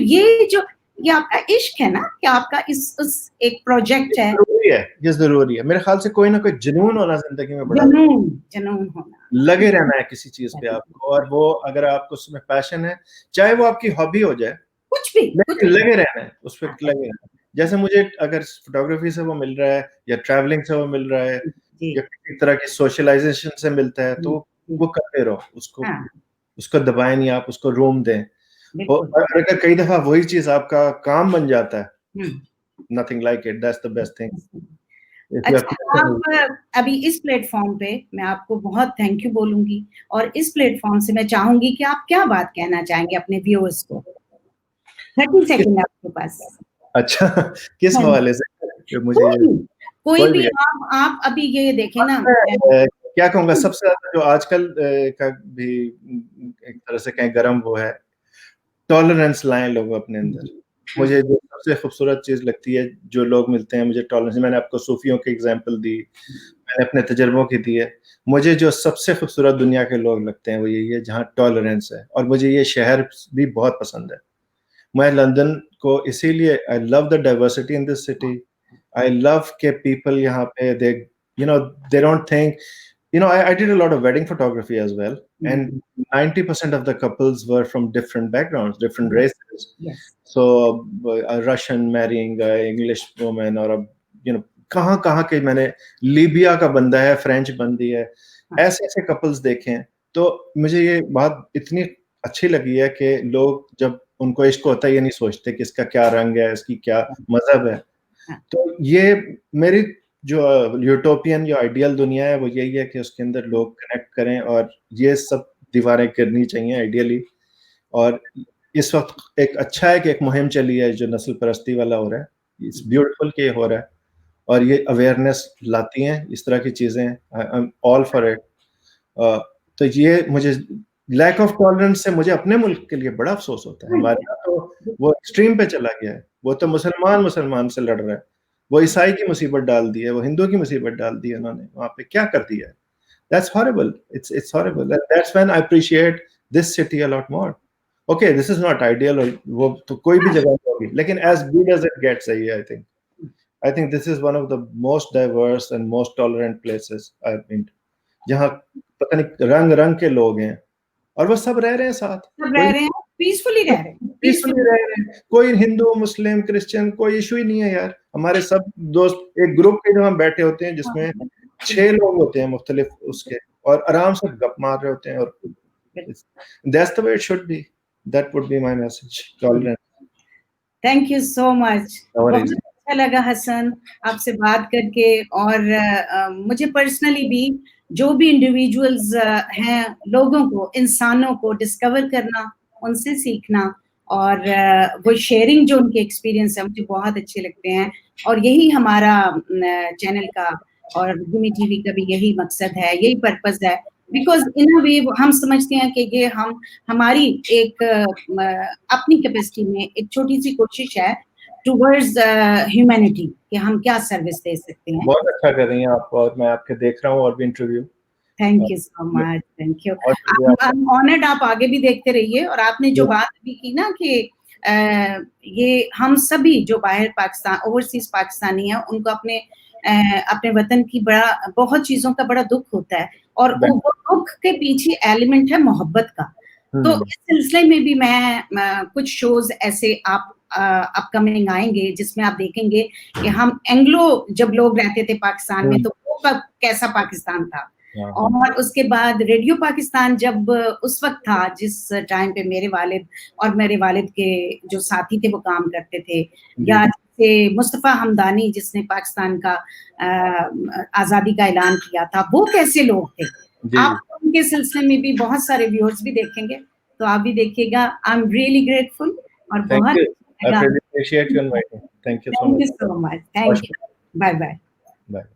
ये आपका इश्क है ना, कि आपका इस एक प्रोजेक्ट है। ये जरूरी है मेरे ख्याल से, कोई ना कोई जुनून होना जिंदगी में बड़ा, जुनून होना, लगे रहना है किसी चीज पे आपको, और वो अगर आपको उसमें पैशन है, चाहे वो आपकी हॉबी हो जाए, कुछ भी लगे रहना है उस पर, लगे रहना है। जैसे मुझे अगर फोटोग्राफी से वो मिल रहा है या ट्रैवलिंग से वो मिल रहा है या किसी तरह की सोशलाइजेशन से मिलता है, तो वो करते रहो, उसको दबाएं नहीं, आप उसको रोम दें। और अगर कई दफा वही चीज आपका काम बन जाता है, nothing like it, that's the best thing. अच्छा, आप अभी इस प्लेटफॉर्म पे मैं आपको बहुत थैंक यू बोलूंगी, और इस प्लेटफॉर्म से मैं चाहूंगी कि आप क्या बात कहना चाहेंगे अपने व्यूअर्स को। 30 सेकंड आपके पास। अच्छा, किस हवाले से? मुझे कोई भी आप अभी ये देखें ना, क्या कहूँगा, सबसे ज्यादा जो आजकल का भी एक तरह से कहीं गरम वो है, टॉलरेंस लाएं लोग अपने अंदर। मुझे जो सबसे खूबसूरत चीज लगती है, जो लोग मिलते हैं मुझे टॉलरेंस, मैंने आपको सूफियों की एग्जांपल दी, मैंने अपने तजर्बों की दी है। मुझे जो सबसे खूबसूरत दुनिया के लोग लगते हैं वो यही है जहाँ टॉलरेंस है, और मुझे ये शहर भी बहुत पसंद है। मैं लंदन को इसीलिए, I love the diversity in this city. I love के पीपल यहाँ पे, they don't think, I did a lot of wedding photography as well, and 90% of the couples were from different backgrounds, different races. So a Russian marrying a English woman, or कहाँ के, मैंने Libya का बंदा है, French बंदी है, ऐसे ऐसे कपल्स देखे हैं। तो मुझे ये बात इतनी अच्छी लगी है कि लोग जब उनको इश्क होता है, ये नहीं सोचते कि इसका क्या रंग है, इसकी क्या मजहब है। तो ये मेरी जो यूटोपियन, जो आइडियल दुनिया है, वो यही है कि उसके अंदर लोग कनेक्ट करें, और ये सब दीवारें करनी चाहिए आइडियली। और इस वक्त एक अच्छा है कि एक मुहिम चली है जो नस्ल परस्ती वाला हो रहा है, इट्स ब्यूटीफुल कि हो रहा है, और ये अवेयरनेस लाती हैं इस तरह की चीजें। I am all for it. तो ये मुझे लैक ऑफ टॉलरेंस से मुझे अपने मुल्क के लिए बड़ा अफसोस होता है। हमारे यहाँ तो वो एक्सट्रीम पे चला गया है, वो तो मुसलमान से लड़ रहा है, वो ईसाई की मुसीबत डाल दी है, वो हिंदू की मुसीबत डाल दी है, उन्होंने वहाँ पे क्या कर दिया है। That's horrible. It's horrible. That's when I appreciate this city a lot more. Okay, this is not ideal, और वो तो कोई भी जगह होगी, लेकिन as good as it gets है ये, I think this is one of the most diverse and most tolerant places I've been to, जहाँ पता नहीं रंग रंग के लोग हैं, और वो सब रह रहे हैं साथ, सब रह रहे हैं, पीसफुली रह रहे हैं, पीसफुली रह रहे हैं। कोई हिंदू, मुस्लिम, क्रिश्चियन, कोई इशू ही नहीं है यार। हमारे सब दोस्त एक ग्रुप के, जब हम बैठे होते हैं जिसमें 6 लोग होते हैं मुख्तलिफ उसके, और आराम से गप मार रहे होते हैं, और That's the way it should be. That would be my message. Tolerance. Thank you so much. बहुत अच्छा लगा हसन आपसे बात करके, और मुझे पर्सनली भी जो भी इंडिविजुअल्स हैं, लोगों को, इंसानों को डिस्कवर करना, उनसे सीखना, और वो शेयरिंग जो उनके एक्सपीरियंस है मुझे बहुत अच्छे लगते हैं। और यही हमारा चैनल का और गिमी टीवी का भी यही मकसद है, यही पर्पस है। बिकॉज इन अ वे हम समझते हैं कि ये हमारी एक अपनी कैपेसिटी में एक छोटी सी कोशिश है टुवर्ड्स ह्यूमैनिटी कि हम क्या सर्विस दे सकते हैं। बहुत अच्छा कर रही हैं आप, और मैं आपके देख रहा हूँ और भी interview. Thank you so much, thank you. I am honoured, आप आगे भी देखते रहिए। और आपने जो बात भी की ना कि ये हम सभी जो बाहर पाकिस्तान, ओवरसीज पाकिस्तानी हैं, उनको अपने वतन की बहुत चीजों का बड़ा दुख होता है, और वो दुख के पीछे एलिमेंट है मोहब्बत का। तो इस सिलसिले में भी मैं कुछ शोज ऐसे अपकमिंग आएंगे जिसमें आप देखेंगे कि हम एंग्लो जब लोग रहते थे पाकिस्तान में, तो वो कैसा पाकिस्तान था, और उसके बाद रेडियो पाकिस्तान जब उस वक्त था जिस टाइम पे मेरे वालिद और मेरे वालिद के जो साथी थे वो काम करते थे, या जैसे मुस्तफा हमदानी जिसने पाकिस्तान का आज़ादी का ऐलान किया था, वो कैसे लोग थे। आप उनके सिलसिले में भी बहुत सारे व्यूअर्स भी देखेंगे, तो आप भी देखिएगा। आई एम रियली ग्रेटफुल और बहुत I really appreciate you inviting. Thank you so much. Thank you so much. Thank you. Bye bye. Bye.